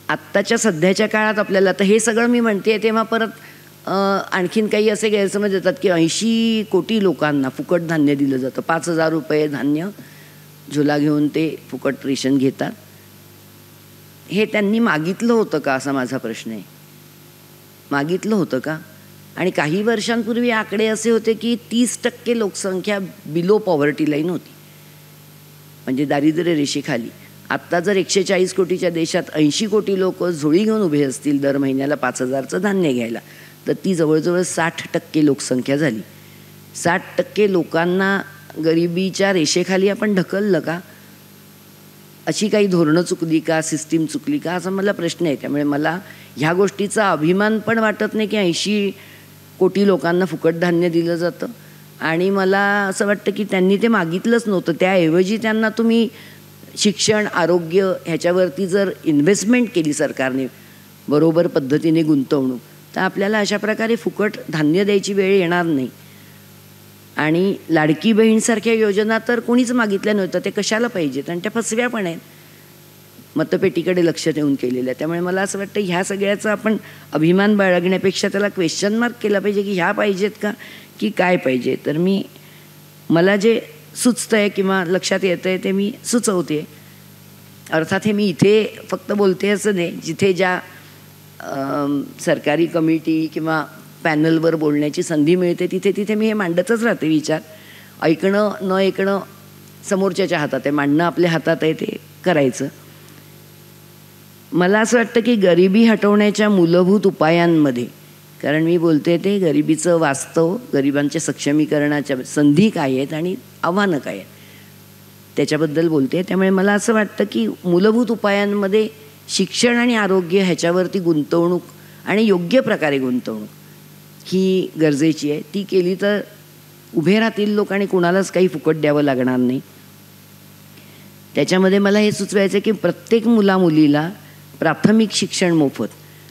आत्ताच्या सध्याच्या काळात आपल्याला, तर हे सगळं मी म्हणते तेव्हा परत आणखीन काही असे गैरसमज येतात की 80 कोटी लोकांना फुकट धान्य दिलं जातं. 5,000 रुपये धान्य झुला घेऊन ते फुकट रेशन घेतात. हे त्यांनी मागितलं होतं का असा माझा प्रश्न आहे. मागितलं होतं का? आणि काही वर्षांपूर्वी आकडे असे होते की 30% लोकसंख्या बिलो पॉवर्टी लाईन होती, म्हणजे दारिद्र्य रेषेखाली. आत्ता जर 140 कोटीच्या देशात 80 कोटी लोक झोळी घेऊन उभे असतील दर महिन्याला 5,000चं धान्य घ्यायला, तर ती जवळजवळ 60% लोकसंख्या झाली. 60% लोकांना गरिबीच्या रेषेखाली आपण ढकललं का? अशी काही धोरणं चुकली का, सिस्टीम चुकली का, असा मला प्रश्न आहे. त्यामुळे मला ह्या गोष्टीचा अभिमान पण वाटत नाही की 80 कोटी लोकांना फुकट धान्य दिलं जातं. आणि मला असं वाटतं की त्यांनी ते मागितलंच नव्हतं. त्याऐवजी त्यांना तुम्ही शिक्षण, आरोग्य ह्याच्यावरती जर इन्व्हेस्टमेंट केली सरकारने, बरोबर पद्धतीने गुंतवणूक, तर आपल्याला अशा प्रकारे फुकट धान्य द्यायची वेळ येणार नाही. आणि लाडकी बहीणसारख्या योजना तर कोणीच मागितल्या नव्हत्या. ते कशाला पाहिजेत, आणि त्या फसव्या पण आहेत, मतपेटीकडे लक्ष देऊन केलेल्या. त्यामुळे मला असं वाटतं ह्या सगळ्याचा आपण अभिमान बाळगण्यापेक्षा त्याला क्वेश्चन मार्क केला पाहिजे की ह्या पाहिजेत का की काय पाहिजे. तर मला जे सुचतं आहे किंवा लक्षात येतं आहे ते मी सुचवते. अर्थात हे मी इथे फक्त बोलते असं नाही, जिथे ज्या सरकारी कमिटी किंवा पॅनलवर बोलण्याची संधी मिळते तिथे मी हे मांडतच राहते विचार. ऐकणं न ऐकणं समोरच्याच्या हातात आहे, मांडणं आपल्या हातात आहे, ते करायचं. मला असं वाटतं की गरिबी हटवण्याच्या मूलभूत उपायांमध्ये, कारण मी बोलते ते गरिबीचं वास्तव, गरिबांच्या सक्षमीकरणाच्या संधी काय आहेत आणि आव्हानं काय आहेत त्याच्याबद्दल बोलते. त्यामुळे मला असं वाटतं की मूलभूत उपायांमध्ये शिक्षण आणि आरोग्य ह्याच्यावरती गुंतवणूक, आणि योग्य प्रकारे गुंतवणूक ही गरजेची आहे. ती केली तर उभे राहतील लोक आणि कुणालाच काही फुकट द्यावं लागणार नाही. त्याच्यामध्ये मला हे सुचवायचं की प्रत्येक मुलामुलीला प्राथमिक शिक्षण मोफत.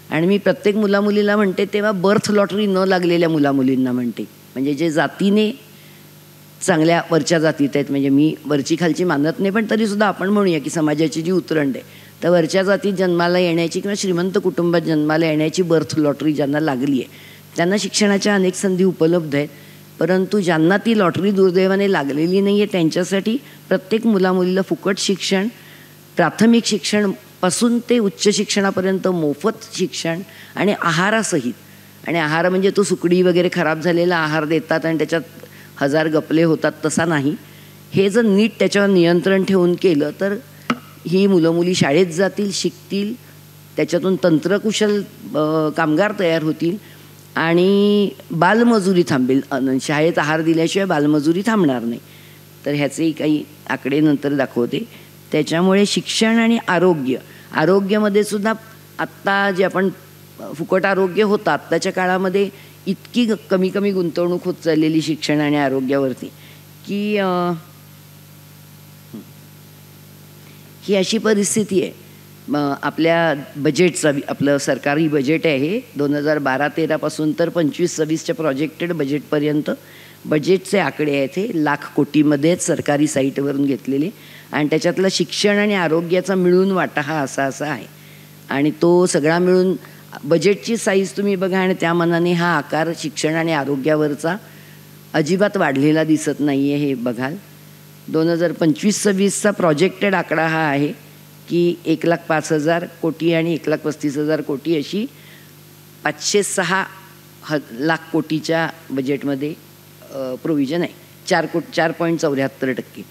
आणि मी प्रत्येक मुलामुलीला म्हणते तेव्हा बर्थ लॉटरी न लागलेल्या मुलामुलींना म्हणते, म्हणजे जे जातीने चांगल्या वरच्या जातीत आहेत. म्हणजे मी वरची खालची मानत नाही, पण तरीसुद्धा आपण म्हणूया की समाजाची जी उतरंड आहे, तर वरच्या जातीत जन्माला येण्याची किंवा श्रीमंत कुटुंबात जन्माला येण्याची बर्थ लॉटरी ज्यांना लागली आहे त्यांना शिक्षणाच्या अनेक संधी उपलब्ध आहेत. परंतु ज्यांना ती लॉटरी दुर्दैवाने लागलेली नाही आहे त्यांच्यासाठी प्रत्येक मुलामुलीला फुकट शिक्षण, प्राथमिक शिक्षणपासून ते उच्च शिक्षणापर्यंत मोफत शिक्षण आणि आहारासहित. आणि आहार म्हणजे तो सुकडी वगैरे खराब झालेला आहार देतात आणि त्याच्यात 1000 गपले होतात तसा नाही. हे जर नीट त्याच्यावर नियंत्रण ठेवून केलं तर ही मुलं मुली शाळेत जातील, शिकतील, त्याच्यातून तंत्रकुशल कामगार तयार होतील आणि बालमजुरी थांबेल. शाळेत आहार दिल्याशिवाय बालमजुरी थांबणार नाही. तर ह्याचेही काही आकडे नंतर दाखवते. त्याच्यामुळे शिक्षण आणि आरोग्यामध्ये सुद्धा आत्ता जे आपण फुकट आरोग्य होतं आत्ताच्या काळामध्ये इतकी कमी गुंतवणूक होत चाललेली शिक्षण आणि आरोग्यावरती की ही अशी परिस्थिती आहे. आपल्या बजेटचा, आपलं सरकारी बजेट आहे 2012-13 पासून तर 25-26च्या प्रोजेक्टेड बजेटपर्यंत बजेटचे आकडे आहेत हे लाख कोटीमध्येच सरकारी साईटवरून घेतलेले. आणि त्याच्यातला शिक्षण आणि आरोग्याचा मिळून वाटा हा असा आहे. आणि तो सगळा मिळून बजेटची साईज तुम्ही बघा आणि त्या मनाने हा आकार शिक्षण आणि आरोग्यावरचा अजिबात वाढलेला दिसत नाही आहे हे बघाल. 2025-26चा प्रोजेक्टेड आकडा हा आहे की 1,05,000 कोटी आणि 1,35,000 कोटी अशी 506 लाख कोटीच्या बजेटमध्ये प्रोव्हिजन आहे, 4.74%.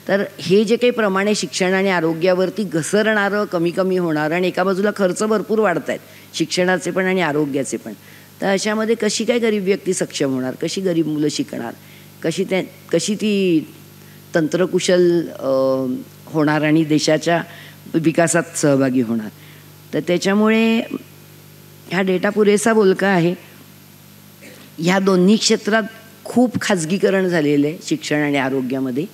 तर हे जे काही प्रमाण आहे शिक्षण आणि आरोग्यावरती घसरणारं, कमी कमी होणारं, आणि एका बाजूला खर्च भरपूर वाढत आहेत शिक्षणाचे पण आणि आरोग्याचे पण. तर अशामध्ये कशी काय गरीब व्यक्ती सक्षम होणार, कशी गरीब मुलं शिकणार, कशी ती तंत्रकुशल होणार आणि देशाच्या विकासात सहभागी होणार. तर त्याच्यामुळे हा डेटा पुरेसा बोलका आहे. ह्या दोन्ही क्षेत्रात खूप खाजगीकरण झालेलं आहे शिक्षण आणि आरोग्यामध्ये.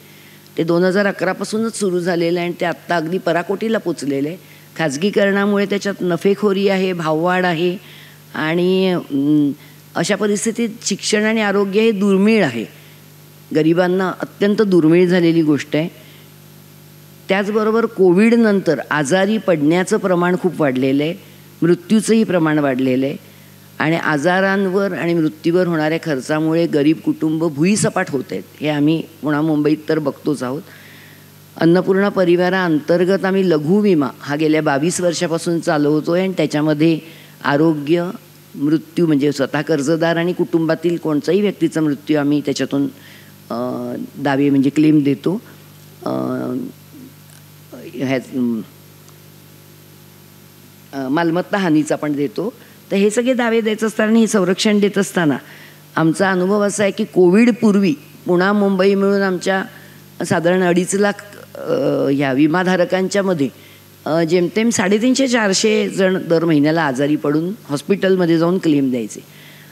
ते 2011पासूनच सुरू झालेलं आहे आणि ते आत्ता अगदी पराकोटीला पोचलेलं आहे. खाजगीकरणामुळे त्याच्यात नफेखोरी आहे, भाववाढ आहे, आणि अशा परिस्थितीत शिक्षण आणि आरोग्य हे दुर्मिळ आहे, गरिबांना अत्यंत दुर्मिळ झालेली गोष्ट आहे. त्याचबरोबर कोविडनंतर आजारी पडण्याचं प्रमाण खूप वाढलेलं आहे, मृत्यूचंही प्रमाण वाढलेलं आहे, आणि आजारांवर आणि मृत्यूवर होणाऱ्या खर्चामुळे गरीब कुटुंब भुईसपाट होत आहेत. हे आम्ही पुणा मुंबईत तर बघतोच आहोत. अन्नपूर्णा परिवाराअंतर्गत आम्ही लघु विमा हा गेल्या 22 वर्षापासून चालवतो आहे, आणि त्याच्यामध्ये आरोग्य, मृत्यू म्हणजे स्वतः कर्जदार आणि कुटुंबातील कोणत्याही व्यक्तीचा मृत्यू आम्ही त्याच्यातून दावे म्हणजे क्लेम देतो. मालमत्ता हानीचा पण देतो. तर हे सगळे दावे देत असताना, हे संरक्षण देत असताना आमचा अनुभव असा आहे की कोविडपूर्वी पुणा मुंबई मिळून आमच्या साधारण 2.5 लाख ह्या विमाधारकांच्या मध्ये जेमतेम 350-400 जण दर महिन्याला आजारी पडून हॉस्पिटलमध्ये जाऊन क्लेम द्यायचे.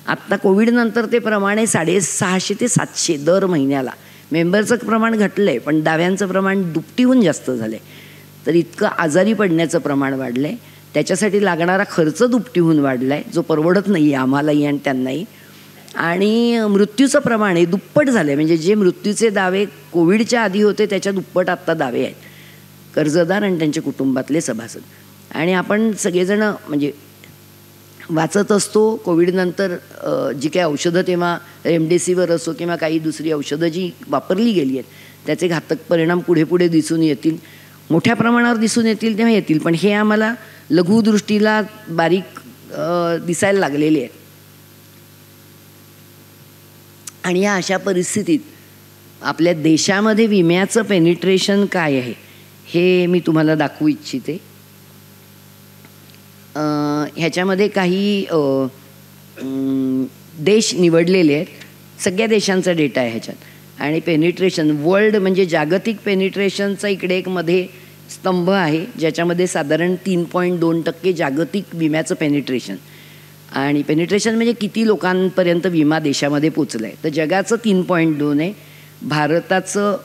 आत्ता कोविडनंतर ते प्रमाण आहे 650 ते 700 दर महिन्याला. मेंबरचं प्रमाण घटलं आहे, पण दाव्यांचं प्रमाण दुपटीहून जास्त झालं आहे. तर इतकं आजारी पडण्याचं प्रमाण वाढलं आहे, त्याच्यासाठी लागणारा खर्च दुपटीहून वाढला आहे, जो परवडत नाही आहे आम्हालाही आणि त्यांनाही. आणि मृत्यूचं प्रमाण हे दुप्पट झालं आहे, म्हणजे जे मृत्यूचे दावे कोविडच्या आधी होते त्याच्या दुप्पट आत्ता दावे आहेत, कर्जदार आणि त्यांच्या कुटुंबातले सभासद. आणि आपण सगळेजण म्हणजे वाचत असतो कोविडनंतर जी काही औषधं, तेव्हा रेमडेसिवीर असो किंवा काही दुसरी औषधं जी वापरली गेली आहेत त्याचे घातक परिणाम पुढे पुढे दिसून येतील, मोठ्या प्रमाणावर दिसून येतील तेव्हा येतील. पण हे आम्हाला लघुदृष्टीला बारीक दिसायला लागलेले आहे. आणि या अशा परिस्थितीत आपल्या देशामध्ये विम्याचं पेनिट्रेशन काय आहे हे मी तुम्हाला दाखवू इच्छिते. ह्याच्यामध्ये काही देश निवडलेले आहेत, सगळ्या देशांचा डेटा आहे ह्याच्यात. आणि पेनिट्रेशन वर्ल्ड म्हणजे जागतिक पेनिट्रेशनचा इकडे एक मध्ये स्तंभ आहे, ज्याच्यामध्ये साधारण 3.2% जागतिक विम्याचं पेनिट्रेशन. आणि पेनिट्रेशन म्हणजे किती लोकांपर्यंत विमा देशामध्ये पोचलं आहे. तर जगाचं 3.2 आहे, भारताचं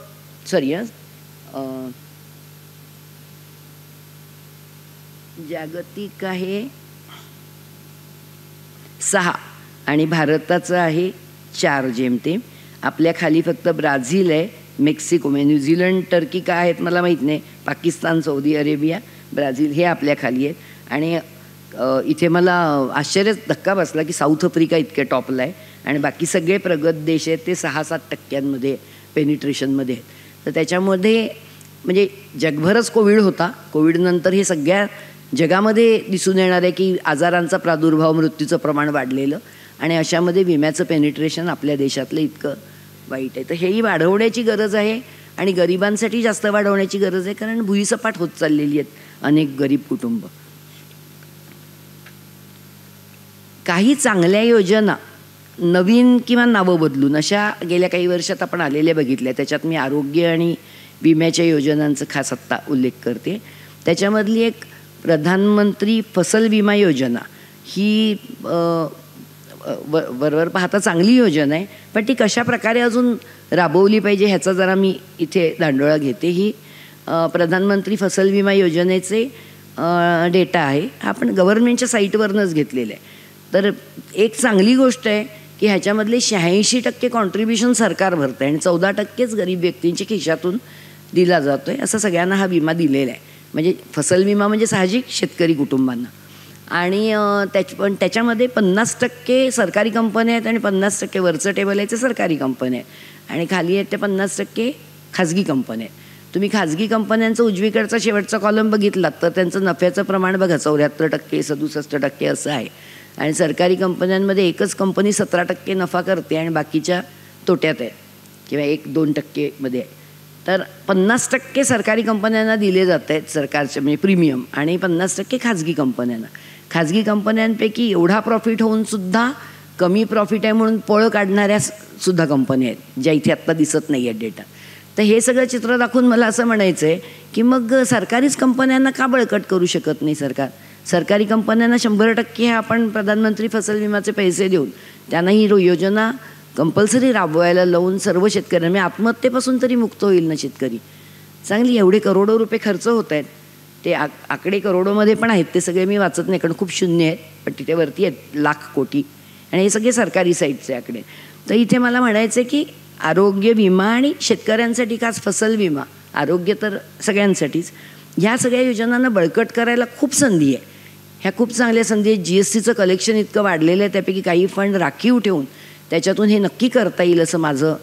जागतिक आहे 6 आणि भारताचं आहे 4 जेमतेम. आपल्या खाली फक्त ब्राझील आहे, मेक्सिको म्हणजे न्यूझीलंड, टर्की काय आहेत मला माहीत नाही, पाकिस्तान, सौदी अरेबिया, ब्राझील हे आपल्या खाली आहेत. आणि इथे मला आश्चर्यच धक्का बसला की साऊथ आफ्रिका इतके टॉपला आहे आणि बाकी सगळे प्रगत देश आहेत ते 6-7% पेनिट्रेशनमध्ये आहेत. तर त्याच्यामध्ये म्हणजे जगभरच कोविड होता, कोविडनंतर हे सगळ्या जगामध्ये दिसून येणार आहे की आजारांचा प्रादुर्भाव, मृत्यूचं प्रमाण वाढलेलं, आणि अशामध्ये विम्याचं पेनिट्रेशन आपल्या देशातलं इतकं वाईट आहे. तर हेही वाढवण्याची गरज आहे आणि गरिबांसाठी जास्त वाढवण्याची गरज आहे, कारण भुईसपाट होत चाललेली आहेत अनेक गरीब कुटुंब. काही चांगल्या योजना नवीन किंवा नावं बदलून अशा गेल्या काही वर्षात आपण आलेल्या बघितल्या. त्याच्यात मी आरोग्य आणि विम्याच्या योजनांचा खास आत्ता उल्लेख करते. त्याच्यामधली एक प्रधानमंत्री फसल विमा योजना ही वरवर पाहता चांगली योजना आहे, पण ती कशा प्रकारे अजून राबवली पाहिजे ह्याचा जरा मी इथे दांडोळा घेते. ही प्रधानमंत्री फसल विमा योजनेचे डेटा आहे, आपण गव्हर्नमेंटच्या साईटवरनंच घेतलेलं आहे. तर एक चांगली गोष्ट आहे की ह्याच्यामधले 86% कॉन्ट्रीब्युशन सरकार भरतं आहे आणि 14%च गरीब व्यक्तींच्या खिशातून दिला जातो आहे. असं सगळ्यांना हा विमा दिलेला आहे. म्हणजे फसल विमा म्हणजे साहजिक शेतकरी कुटुंबांना. आणि पण त्याच्यामध्ये 50% सरकारी कंपन्या आहेत आणि 50% वरचं टेबल आहे ते सरकारी कंपन्या आहेत आणि खाली आहेत ते 50% खाजगी कंपन्या आहेत. तुम्ही खाजगी कंपन्यांचं उजवीकडचा शेवटचा कॉलम बघितलात तर त्यांचं नफ्याचं प्रमाण बघा 74%, 67% असं आहे. आणि सरकारी कंपन्यांमध्ये एकच कंपनी 17% नफा करते आणि बाकीच्या तोट्यात आहे किंवा 1-2% आहे. तर 50% सरकारी कंपन्यांना दिले जात आहेत सरकारचे म्हणजे प्रीमियम आणि 50% खाजगी कंपन्यांना. खाजगी कंपन्यांपैकी एवढा प्रॉफिट होऊनसुद्धा कमी प्रॉफिट आहे म्हणून पळ काढणाऱ्या सुद्धा कंपन्या आहेत ज्या इथे आत्ता दिसत नाही आहेत डेटा. तर हे सगळं चित्र दाखवून मला असं म्हणायचं आहे की मग सरकारीच कंपन्यांना का बळकट करू शकत नाही सरकार? सरकारी कंपन्यांना 100% आपण प्रधानमंत्री फसल विम्याचे पैसे देऊन त्यांना ही योजना कंपल्सरी राबवायला लावून सर्व शेतकऱ्यांना आत्महत्येपासून तरी मुक्त होईल ना शेतकरी. चांगली एवढे करोडो रुपये खर्च होत आहेत. ते आकडे करोडोमध्ये पण आहेत, ते सगळे मी वाचत नाही कारण खूप शून्य आहेत, पण तिथे वरती आहेत लाख कोटी आणि हे सगळे सरकारी साईटचे आकडे. तर इथे मला म्हणायचं आहे की आरोग्य विमा आणि शेतकऱ्यांसाठी खास फसल विमा, आरोग्य तर सगळ्यांसाठीच, ह्या सगळ्या योजनांना बळकट करायला खूप संधी आहे. ह्या खूप चांगल्या संधी आहेत. GSTचं कलेक्शन इतकं वाढलेलं आहे, त्यापैकी काही फंड राखीव ठेवून त्याच्यातून हे नक्की करता येईल असं माझं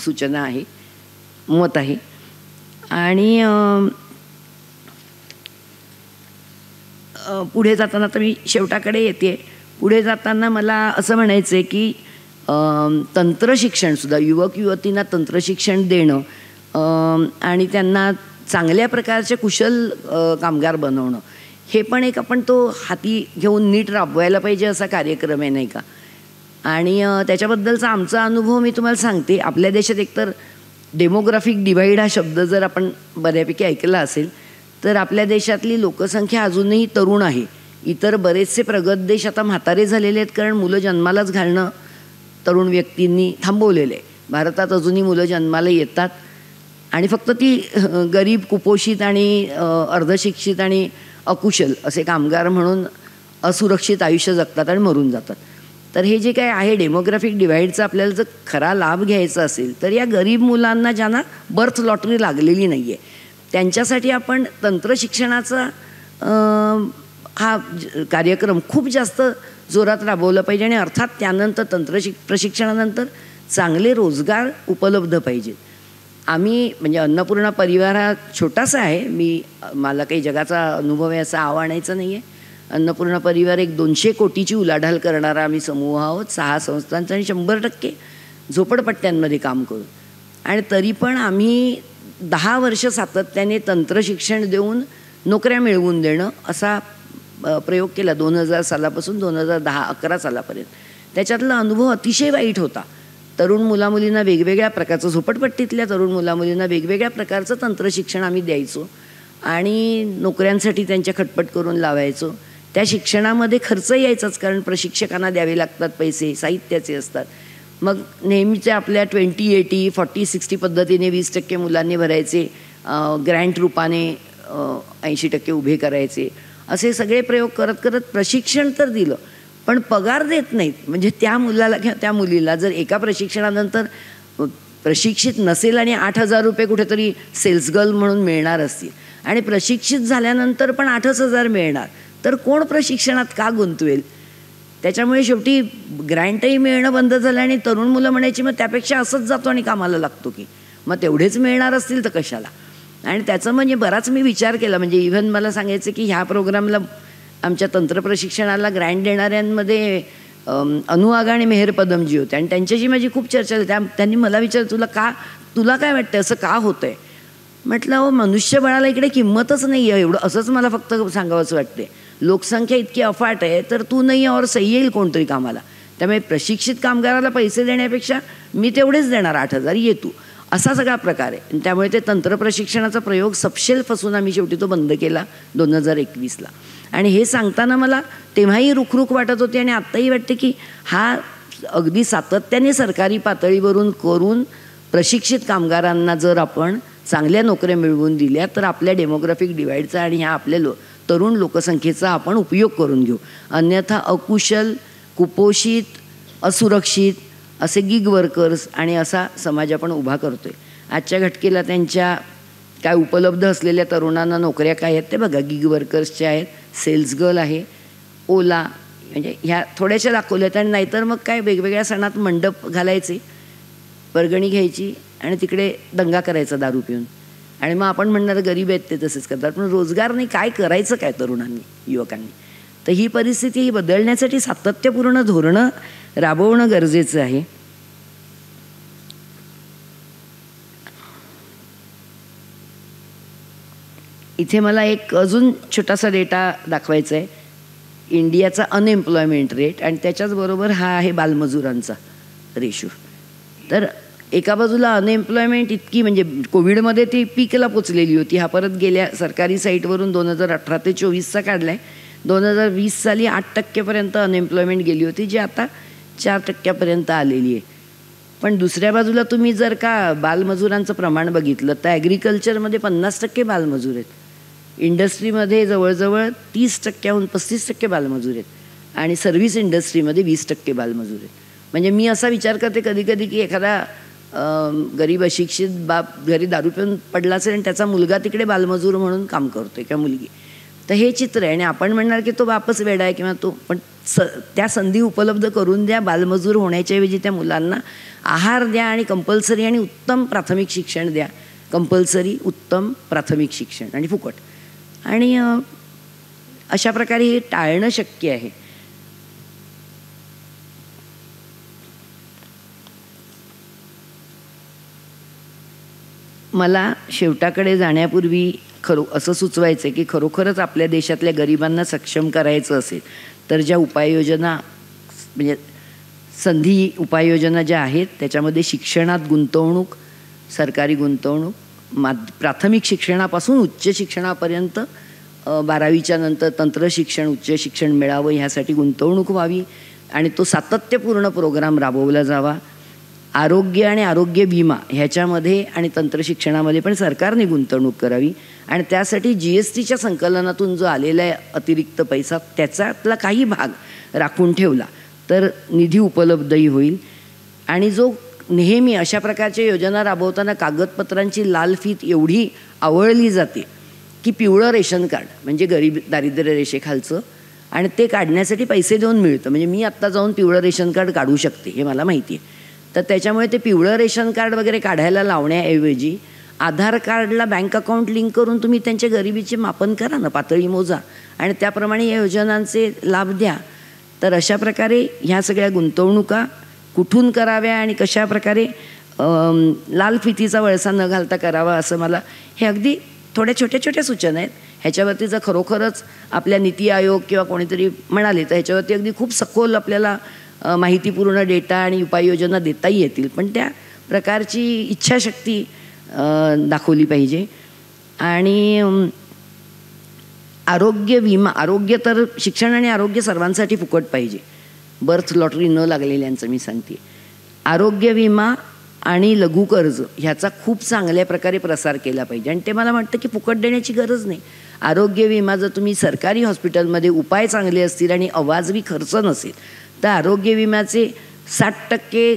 सूचना आहे, मत आहे. आणि पुढे जाताना तर मी शेवटाकडे येते. पुढे जाताना मला असं म्हणायचं आहे की तंत्रशिक्षणसुद्धा युवक युवतींना तंत्रशिक्षण देणं आणि त्यांना चांगल्या प्रकारचे कुशल कामगार बनवणं, हे पण एक आपण तो हाती घेऊन नीट राबवायला पाहिजे असा कार्यक्रम आहे नाही का. आणि त्याच्याबद्दलचा आमचा अनुभव मी तुम्हाला सांगते. आपल्या देशात एकतर डेमोग्राफिक डिवाईड हा शब्द जर आपण बऱ्यापैकी ऐकला असेल तर आपल्या देशातली लोकसंख्या अजूनही तरुण आहे. इतर बरेचसे प्रगत देश आता म्हातारे झालेले आहेत कारण मुलं जन्मालाच घालणं तरुण व्यक्तींनी थांबवलेलं आहे. भारतात अजूनही मुलं जन्माला येतात आणि फक्त ती गरीब, कुपोषित आणि अर्धशिक्षित आणि अकुशल असे कामगार म्हणून असुरक्षित आयुष्य जगतात आणि मरून जातात. तर हे जे काय आहे डेमोग्राफिक डिवाईडचा आपल्याला जर खरा लाभ घ्यायचा असेल तर या गरीब मुलांना ज्यांना बर्थ लॉटरी लागलेली नाही आहे त्यांच्यासाठी आपण तंत्रशिक्षणाचा हा कार्यक्रम खूप जास्त जोरात राबवला पाहिजे आणि अर्थात त्यानंतर प्रशिक्षणानंतर चांगले रोजगार उपलब्ध पाहिजेत. आम्ही म्हणजे अन्नपूर्णा परिवार हा छोटासा आहे, मला काही जगाचा अनुभव आहे असं आव्हानायचं नाही आहे. अन्नपूर्णा परिवार एक 200 कोटीची उलाढाल करणारा आम्ही समूह आहोत, 6 संस्थांचा आणि 100% झोपडपट्ट्यांमध्ये काम करू. आणि तरी पण आम्ही 10 वर्ष सातत्याने तंत्रशिक्षण देऊन नोकऱ्या मिळवून देणं असा प्रयोग केला 2000 सालापासून 2010-11 सालापर्यंत. त्याच्यातला अनुभव अतिशय वाईट होता. तरुण मुलामुलींना वेगवेगळ्या प्रकारचं, झोपडपट्टीतल्या तरुण मुलामुलींना वेगवेगळ्या प्रकारचं तंत्रशिक्षण आम्ही द्यायचो आणि नोकऱ्यांसाठी त्यांच्या खटपट करून लावायचो. त्या शिक्षणामध्ये खर्च यायचाच कारण प्रशिक्षकांना द्यावे लागतात पैसे, साहित्याचे असतात. मग नेहमीचे आपल्या 20-80, 40-60 पद्धतीने 20% मुलांनी भरायचे, ग्रँट रूपाने 80% उभे करायचे. असे सगळे प्रयोग करत करत प्रशिक्षण तर दिलं पण पगार देत नाहीत. म्हणजे त्या मुलाला किंवा त्या मुलीला जर एका प्रशिक्षणानंतर प्रशिक्षित नसेल आणि 8,000 रुपये कुठेतरी सेल्स गर्ल म्हणून मिळणार असतील आणि प्रशिक्षित झाल्यानंतर पण 8,000 मिळणार तर कोण प्रशिक्षणात का गुंतवेल? त्याच्यामुळे शेवटी ग्रँटही मिळणं बंद झालं आणि तरुण मुलं म्हणायची मग त्यापेक्षा असंच जातो आणि कामाला लागतो की मग तेवढेच मिळणार असतील तर कशाला. आणि त्याचं म्हणजे बराच मी विचार केला. म्हणजे इव्हन मला सांगायचं की ह्या प्रोग्रामला आमच्या तंत्र प्रशिक्षणाला ग्रँट देणाऱ्यांमध्ये अनु आगा आणि मेहर पदमजी होते आणि त्यांच्याशी माझी खूप चर्चा झाली. त्यांनी मला विचारलं तुला काय वाटतं असं का होतं आहे? म्हटलं हो मनुष्यबळाला इकडे किंमतच नाही आहे एवढं, असंच मला फक्त सांगावंच वाटते. लोकसंख्या इतकी अफाट आहे तर तू नाही और सही येईल कोणतरी कामाला. त्यामुळे प्रशिक्षित कामगाराला पैसे देण्यापेक्षा मी तेवढेच देणार 8,000 ये तू, असा सगळा प्रकार आहे. त्यामुळे ते तंत्र प्रशिक्षणाचा प्रयोग सपशेल फसून आम्ही शेवटी तो बंद केला 2021ला. आणि हे सांगताना मला तेव्हाही रुखरुख वाटत होती आणि आत्ताही वाटते की हा अगदी सातत्याने सरकारी पातळीवरून करून प्रशिक्षित कामगारांना जर आपण चांगल्या नोकऱ्या मिळवून दिल्या तर आपल्या डेमोग्राफिक डिवाईडचा आणि ह्या आपल्या तरुण लोकसंख्येचा आपण उपयोग करून घेऊ. अन्यथा अकुशल, कुपोषित, असुरक्षित असे गिग वर्कर्स आणि असा समाज आपण उभा करतो आहे. आजच्या घटकेला त्यांच्या काय उपलब्ध असलेल्या तरुणांना नोकऱ्या काय आहेत ते बघा. गिग वर्कर्सच्या आहेत, सेल्स गर्ल आहे, ओला, म्हणजे ह्या थोड्याशा दाखवल्यात. आणि नाहीतर मग काय वेगवेगळ्या सणात मंडप घालायचे, वर्गणी घ्यायची आणि तिकडे दंगा करायचा दारू पिऊन. आणि मग आपण म्हणणार गरीब आहेत ते तसेच करतात, पण रोजगार नाही, काय करायचं काय तरुणांनी, युवकांनी. तर ही परिस्थिती बदलण्यासाठी सातत्यपूर्ण धोरणं राबवणं गरजेचं आहे. इथे मला एक अजून छोटासा डेटा दाखवायचा आहे, इंडियाचा अनएम्प्लॉयमेंट रेट, आणि त्याच्याचबरोबर हा आहे बालमजुरांचा रेशो. तर एका बाजूला अनएम्प्लॉयमेंट इतकी, म्हणजे कोविडमध्ये ती पीकला पोचलेली होती. हा परत गेल्या सरकारी साईटवरून 2018 ते 24चा काढला आहे. 2020 साली 8% अनएम्प्लॉयमेंट गेली होती, जी आता 4% आलेली आहे. पण दुसऱ्या बाजूला तुम्ही जर का बालमजुरांचं प्रमाण बघितलं तर ॲग्रिकल्चरमध्ये 50% बालमजूर आहेत, इंडस्ट्रीमध्ये जवळजवळ 30%हून 35% बालमजूर आहेत, आणि सर्व्हिस इंडस्ट्रीमध्ये 20% बालमजूर आहेत. म्हणजे मी असा विचार करते कधी कधी की एखादा गरीब अशिक्षित बाप घरी दारू पिऊन पडला असेल आणि त्याचा मुलगा तिकडे बालमजूर म्हणून काम करतोय किंवा मुलगी, तर हे चित्र आहे. आणि आपण म्हणणार की तो बापच वेडा आहे किंवा तो, पण त्या संधी उपलब्ध करून द्या. बालमजूर होण्याच्या ऐवजी त्या मुलांना आहार द्या आणि कंपल्सरी आणि उत्तम प्राथमिक शिक्षण द्या. कंपल्सरी, उत्तम प्राथमिक शिक्षण आणि फुकट. आणि अशा प्रकारे हे टाळणं शक्य आहे. मला शेवटाकडे जाण्यापूर्वी असं सुचवायचं आहे की खरोखरच आपल्या देशातल्या गरिबांना सक्षम करायचं असेल तर ज्या उपाययोजना, म्हणजे संधी उपाययोजना ज्या आहेत त्याच्यामध्ये शिक्षणात गुंतवणूक, सरकारी गुंतवणूक, प्राथमिक शिक्षणापासून उच्च शिक्षणापर्यंत 12वीच्या नंतर तंत्रशिक्षण, उच्च शिक्षण मिळावं ह्यासाठी गुंतवणूक व्हावी आणि तो सातत्यपूर्ण प्रोग्राम राबवला जावा. आरोग्य आणि आरोग्य विमा ह्याच्यामध्ये आणि तंत्रशिक्षणामध्ये पण सरकारने गुंतवणूक करावी आणि त्यासाठी GSTच्या संकलनातून जो आलेला आहे अतिरिक्त पैसा त्याच्यातला काही भाग राखून ठेवला तर निधी उपलब्धही होईल. आणि जो नेहमी अशा प्रकारच्या योजना राबवताना कागदपत्रांची लाल फीत एवढी आवळली जाते की पिवळं रेशन कार्ड म्हणजे गरीब दारिद्र्य रेषेखालचं, आणि ते काढण्यासाठी पैसे देऊन मिळतं. म्हणजे मी आत्ता जाऊन पिवळं रेशन कार्ड काढू शकते हे मला माहिती आहे. तर त्याच्यामुळे ते पिवळं रेशन कार्ड वगैरे काढायला लावण्याऐवजी आधार कार्डला बँक अकाउंट लिंक करून तुम्ही त्यांच्या गरिबीचे मापन करा ना, पातळी मोजा आणि त्याप्रमाणे या योजनांचे लाभ द्या. तर अशा प्रकारे ह्या सगळ्या गुंतवणुका कुठून कराव्या आणि कशा प्रकारे लाल फितीचा वळसा न घालता करावा, असं मला हे अगदी थोड्या छोट्या छोट्या सूचना आहेत. ह्याच्यावरती जर खरोखरच आपल्या नीती आयोग किंवा कोणीतरी म्हणाले तर ह्याच्यावरती अगदी खूप सखोल आपल्याला माहितीपूर्ण डेटा आणि उपाययोजना देताही येतील, पण त्या प्रकारची इच्छाशक्ती दाखवली पाहिजे. आणि आरोग्य विमा, आरोग्य तर शिक्षण आणि आरोग्य सर्वांसाठी फुकट पाहिजे, बर्थ लॉटरी न लागलेल्यांचं मी सांगते. आरोग्य विमा आणि लघु कर्ज ह्याचा खूप चांगल्या प्रकारे प्रसार केला पाहिजे आणि ते मला वाटतं की फुकट देण्याची गरज नाही. आरोग्य विमा जर तुम्ही सरकारी हॉस्पिटलमध्ये उपाय चांगले असतील आणि अवाजवी खर्च नसेल तर आरोग्य विम्याचे 60%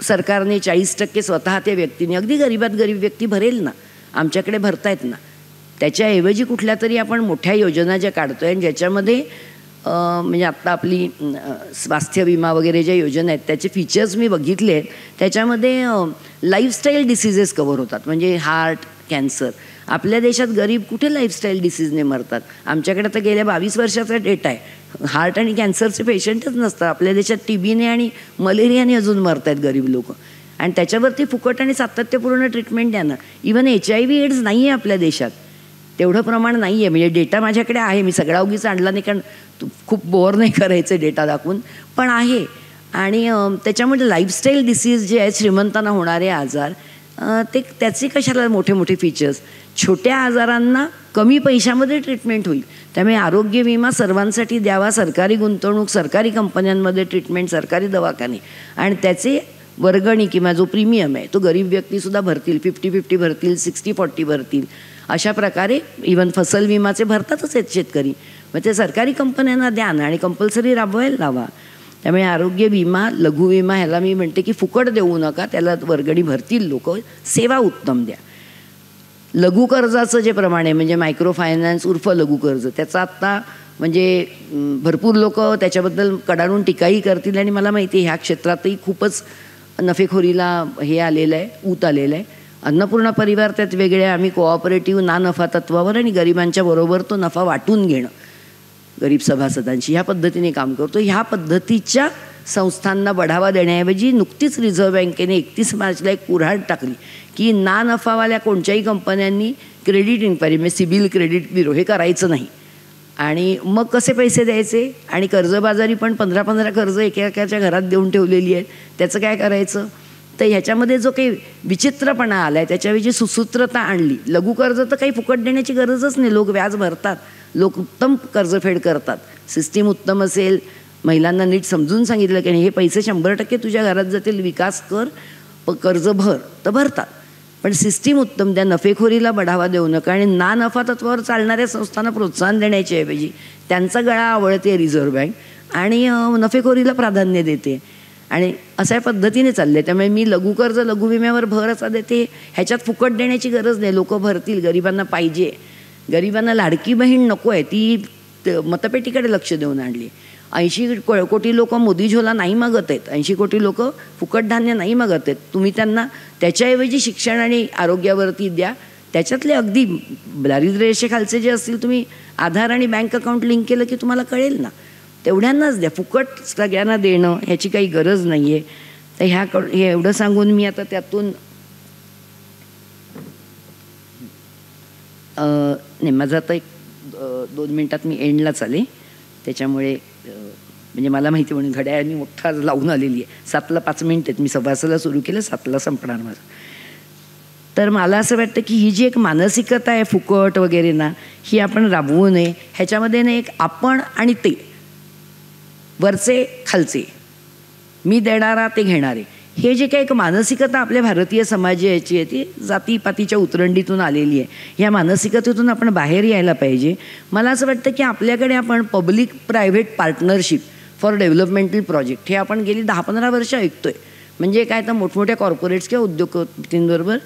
सरकारने, 40% स्वतः त्या व्यक्तीने, अगदी गरीबात गरीब व्यक्ती भरेल ना, आमच्याकडे भरतायत ना. त्याच्याऐवजी कुठल्या तरी आपण मोठ्या योजना ज्या काढतो आहे आणि ज्याच्यामध्ये म्हणजे आत्ता आपली स्वास्थ्य विमा वगैरे ज्या योजना आहेत त्याचे फीचर्स मी बघितले आहेत, त्याच्यामध्ये लाईफस्टाईल डिसीजेस कव्हर होतात. म्हणजे हार्ट, कॅन्सर. आपल्या देशात गरीब कुठे लाईफस्टाईल डिसीजने मरतात? आमच्याकडे तर गेल्या 22 वर्षाचा डेटा आहे, हार्ट आणि कॅन्सरचे पेशंटच नसतात. आपल्या देशात TBने आणि मलेरियाने अजून मरत आहेत गरीब लोक, आणि त्याच्यावरती फुकट आणि सातत्यपूर्ण ट्रीटमेंट द्या ना. इव्हन HIV एड्स नाही आहे आपल्या देशात, तेवढं प्रमाण नाही आहे. म्हणजे डेटा माझ्याकडे आहे, मी सगळा उगीच आणला नाही कारण खूप बोर नाही करायचं डेटा दाखवून, पण आहे. आणि त्याच्यामध्ये लाईफस्टाईल डिसीज जे आहेत, श्रीमंतांना होणारे आजार, ते त्याचे कशाला मोठे मोठे फीचर्स. छोट्या आजारांना कमी पैशामध्ये ट्रीटमेंट होईल. त्यामुळे आरोग्य विमा सर्वांसाठी द्यावा, सरकारी गुंतवणूक, सरकारी कंपन्यांमध्ये ट्रीटमेंट, सरकारी दवाखाने, आणि त्याचे वर्गणी किंवा जो प्रीमियम आहे तो गरीब व्यक्तीसुद्धा भरतील, 50-50 भरतील, 60-40 भरतील. अशा प्रकारे इवन फसल विमाचे भरतातच आहेत शेतकरी, मग ते सरकारी कंपन्यांना द्या ना आणि कंपल्सरी राबवायला लावा. त्यामुळे आरोग्य विमा, लघु विमा ह्याला मी म्हणते की फुकट देऊ नका, त्याला वर्गणी भरतील लोक, सेवा उत्तम द्या. लघु कर्जाचं जे प्रमाण आहे म्हणजे मायक्रो फायनान्स उर्फ लघु कर्ज, त्याचा आत्ता म्हणजे भरपूर लोक त्याच्याबद्दल कडाडून टीकाही करतील आणि मला माहिती आहे ह्या क्षेत्रातही खूपच नफेखोरीला हे आलेलं आहे, ऊत आलेलं आहे. अन्नपूर्णा परिवार त्यात वेगळे, आम्ही कोऑपरेटिव्ह ना नफा तत्वावर आणि गरिबांच्या बरोबर तो नफा वाटून घेणं, गरीब सभासदांशी, ह्या पद्धतीने काम करतो. ह्या पद्धतीच्या संस्थांना बढावा देण्याऐवजी नुकतीच रिझर्व्ह बँकेने 31 मार्चला एक कुऱ्हाड टाकली की ना नफावाल्या कोणत्याही कंपन्यांनी क्रेडिट इन्क्वायरी म्हणजे सिबिल क्रेडिट ब्युरो हे करायचं नाही. आणि मग कसे पैसे द्यायचे, आणि कर्जबाजारी पण 15-15 कर्ज एकेकाच्या घरात देऊन ठेवलेली आहेत, त्याचं काय करायचं. तर ह्याच्यामध्ये जो काही विचित्रपणा आला आहे त्याच्याविषयी सुसूत्रता आणली. लघु कर्ज तर काही फुकट देण्याची गरजच नाही, लोक व्याज भरतात, लोक उत्तम कर्जफेड करतात. सिस्टीम उत्तम असेल, महिलांना नीट समजून सांगितलं की हे पैसे 100% तुझ्या घरात जातील, विकास कर, कर्ज भर, तर भरतात. पण सिस्टीम उत्तम, त्या नफेखोरीला बढावा देऊ नका. आणि ना नफा तत्वावर चालणाऱ्या संस्थांना प्रोत्साहन देण्याच्या ऐवजी त्यांचा गळा आवळते रिझर्व्ह बँक आणि नफेखोरीला प्राधान्य देते. आणि अशा पद्धतीने चालले. त्यामुळे मी लघु कर्ज, लघु विम्यावर भर असा देते. ह्याच्यात फुकट देण्याची गरज नाही, लोक भरतील, गरिबांना पाहिजे. गरिबांना लाडकी बहीण नको आहे, ती मतपेटीकडे लक्ष देऊन आणली. 80 कोटी लोक मोदी झोला नाही मागत आहेत, 80 कोटी लोक फुकट धान्य नाही मागत आहेत. तुम्ही त्यांना त्याच्याऐवजी शिक्षण आणि आरोग्यावरती द्या. त्याच्यातले अगदी दारिद्र्य रेषेखालचे जे असतील, तुम्ही आधार आणि बँक अकाउंट लिंक केलं की तुम्हाला कळेल ना, तेवढ्यांनाच द्या. फुकट सगळ्यांना देणं ह्याची काही गरज नाही आहे. तर हे एवढं सांगून मी आता त्यातून नाही, माझं आता एक 2 मिनटात मी एंडला चाले. त्याच्यामुळे म्हणजे मला माहिती म्हणून घड्याळ मी मोठा लावून आलेली आहे. 7ला 5 मिनिट आहेत, मी 7:15ला सुरू केलं, 7ला संपणार माझं. तर मला असं वाटतं की ही जी एक मानसिकता आहे फुकट वगैरे ना, ही आपण राबवू नये. ह्याच्यामध्ये ना एक आपण आणि ते, वरचे खालचे, मी देणारा ते घेणारे, हे जे काही एक मानसिकता आपल्या भारतीय समाजाची आहे ती जातीपातीच्या उतरंडीतून आलेली आहे. ह्या मानसिकतेतून आपण बाहेर यायला पाहिजे. मला असं वाटतं की आपल्याकडे आपण public private partnership for developmental project हे आपण गेली 10-15 वर्ष ऐकतोय. म्हणजे काय, तर मोठमोठ्या कॉर्पोरेट्स किंवा उद्योगपतींबरोबर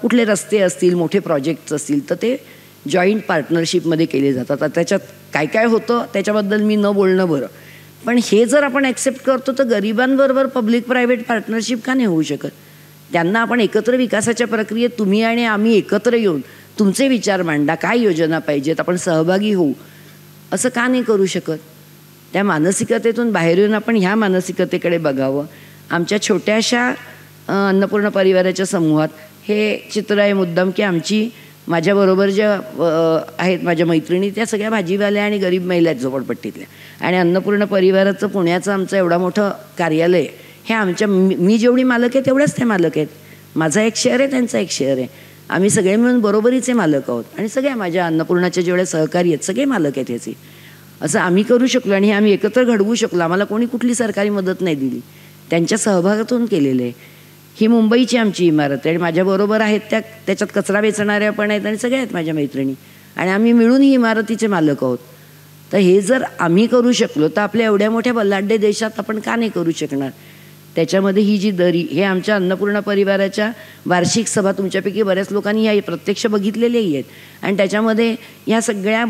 कुठले रस्ते असतील, मोठे प्रोजेक्ट्स असतील, तर ते जॉईंट पार्टनरशिपमध्ये केले जातात. आता त्याच्यात काय काय होतं त्याच्याबद्दल मी न बोलणं बरं. पण हे जर आपण ॲक्सेप्ट करतो तर गरिबांबरोबर पब्लिक प्रायव्हेट पार्टनरशिप का नाही होऊ शकत. त्यांना आपण एकत्र विकासाच्या प्रक्रियेत तुम्ही आणि आम्ही एकत्र येऊन तुमचे विचार मांडा, काय योजना पाहिजेत, आपण सहभागी होऊ, असं का नाही करू शकत. त्या मानसिकतेतून बाहेर येऊन आपण ह्या मानसिकतेकडे बघावं. आमच्या छोट्याशा अन्नपूर्ण परिवाराच्या समूहात हे चित्र आहे मुद्दाम की माझ्याबरोबर ज्या आहेत माझ्या मैत्रिणी, त्या सगळ्या भाजीवाल्या आणि गरीब महिला आहेत झोपडपट्टीतल्या. आणि अन्नपूर्ण परिवाराचं पुण्याचं आमचं एवढं मोठं कार्यालय, हे मी जेवढी मालक आहे तेवढ्याच ते मालक आहेत. माझा एक शेअर आहे, त्यांचा एक शेअर आहे. आम्ही सगळे मिळून बरोबरीचे मालक आहोत. आणि सगळ्या माझ्या अन्नपूर्णाच्या जेवढ्या सहकारी आहेत सगळे मालक आहेत ह्याचे. असं आम्ही करू शकलो आणि हे आम्ही एकत्र घडवू शकलो. आम्हाला कोणी कुठली सरकारी मदत नाही दिली, त्यांच्या सहभागातून केलेलं आहे. ही मुंबईची आमची इमारत आहे आणि माझ्याबरोबर आहेत त्याच्यात कचरा वेचणाऱ्या पण आहेत आणि सगळ्या आहेत माझ्या मैत्रिणी. आणि आम्ही मिळून ही इमारतीचे मालक आहोत. तर हे जर आम्ही करू शकलो तर आपल्या एवढ्या मोठ्या बलाढ्य देशात आपण का नाही करू शकणार. त्याच्यामध्ये ही जी दरी, हे आमच्या अन्नपूर्णा परिवाराच्या वार्षिक सभा तुमच्यापैकी बऱ्याच लोकांनी या प्रत्यक्ष बघितलेल्याही आहेत. आणि त्याच्यामध्ये ह्या सगळ्या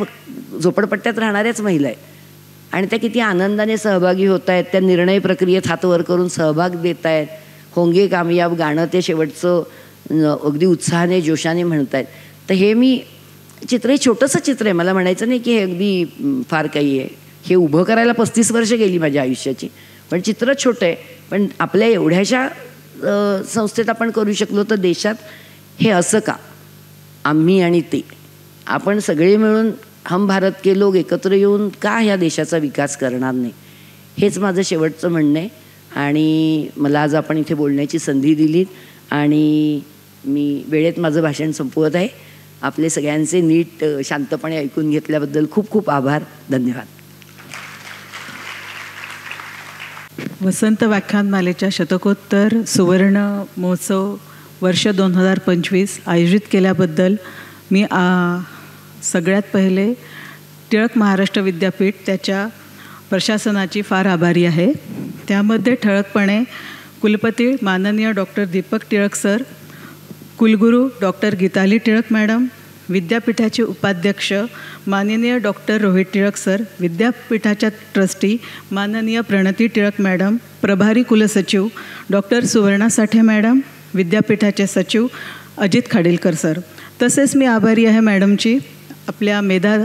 झोपडपट्ट्यात राहणाऱ्याच महिला आहेत आणि त्या किती आनंदाने सहभागी होत आहेत. त्या निर्णय प्रक्रियेत हात वर करून सहभाग देत आहेत. होंगे कामयाब गाणं ते शेवटचं अगदी उत्साहाने जोशाने म्हणत आहेत. तर हे मी चित्र, हे छोटंसं चित्र आहे, मला म्हणायचं नाही की हे अगदी फार काही आहे. हे उभं करायला 35 वर्ष गेली माझ्या आयुष्याची. पण चित्र छोटं आहे, पण आपल्या एवढ्याशा संस्थेत आपण करू शकलो तर देशात हे असं का, आम्ही आणि ते, आपण सगळे मिळून हम भारत के लोक एकत्र येऊन का ह्या देशाचा विकास करणार नाही, हेच माझं शेवटचं म्हणणं आहे. आणि मला आज आपण इथे बोलण्याची संधी दिलीत आणि मी वेळेत माझं भाषण संपवत आहे. आपले सगळ्यांचे नीट शांतपणे ऐकून घेतल्याबद्दल खूप खूप आभार. धन्यवाद. वसंत व्याख्यानमालेच्या शतकोत्तर सुवर्ण महोत्सव वर्ष 2025 आयोजित केल्याबद्दल मी सगळ्यात पहिले टिळक महाराष्ट्र विद्यापीठ त्याच्या प्रशासनाची फार आभारी आहे. त्यामध्ये ठळकपणे कुलपती माननीय डॉक्टर दीपक टिळक सर, कुलगुरू डॉक्टर गीताली टिळक मॅडम, विद्यापीठाचे उपाध्यक्ष माननीय डॉक्टर रोहित टिळक सर, विद्यापीठाच्या ट्रस्टी माननीय प्रणती टिळक मॅडम, प्रभारी कुलसचिव डॉक्टर सुवर्णा साठे मॅडम, विद्यापीठाचे सचिव अजित खाडीलकर सर. तसेच मी आभारी आहे मॅडमची, आपल्या मेधा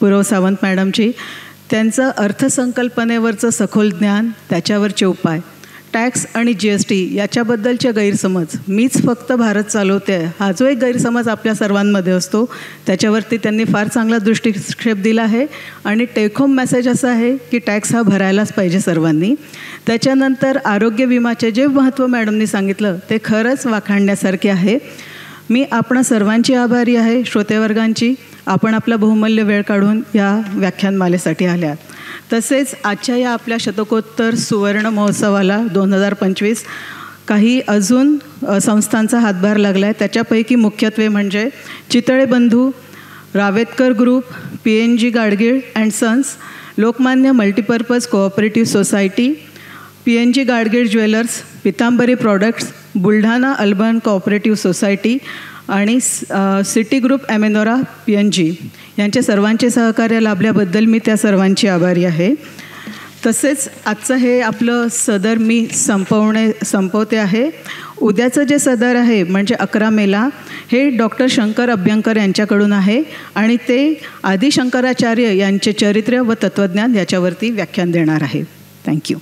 पुरव सावंत मॅडमची. त्यांचं अर्थसंकल्पनेवरचं सखोल ज्ञान, त्याच्यावरचे उपाय, टॅक्स आणि GST याच्याबद्दलचे गैरसमज, मीच फक्त भारत चालवते हा जो एक गैरसमज आपल्या सर्वांमध्ये असतो, त्याच्यावरती त्यांनी फार चांगला दृष्टिक्षेप दिला आहे. आणि टेक होम मेसेज असा आहे की टॅक्स हा भरायलाच पाहिजे सर्वांनी. त्याच्यानंतर आरोग्य विमाचे जे महत्त्व मॅडमनी सांगितलं ते खरंच वाखाणण्यासारखे आहे. मी आपणा सर्वांची आभारी आहे, श्रोतेवर्गांची. आपण आपला बहुमूल्य वेळ काढून या व्याख्यानमालेसाठी आल्यात. तसेच आजच्या या आपल्या शतकोत्तर सुवर्ण महोत्सवाला 2025 काही अजून संस्थांचा हातभार लागला आहे. त्याच्यापैकी मुख्यत्वे म्हणजे Chitale Bandhu, Ravetkar group, PNG Gadgil and sons, Lokmanya multipurpose cooperative society, PNG Gadgil jewellers, Pitambari products, Buldhana urban cooperative society आणि सिटी ग्रुप ॲमेनोरा PNG यांचे सर्वांचे सहकार्य लाभल्याबद्दल मी त्या सर्वांची आभारी आहे. तसेच आजचं हे आपलं सदर मी संपवते आहे. उद्याचं जे सदर आहे म्हणजे 11 मेला हे डॉक्टर शंकर अभ्यंकर यांच्याकडून आहे आणि ते आदि शंकराचार्य यांचे चरित्र व तत्त्वज्ञान याच्यावरती व्याख्यान देणार आहे. थँक्यू.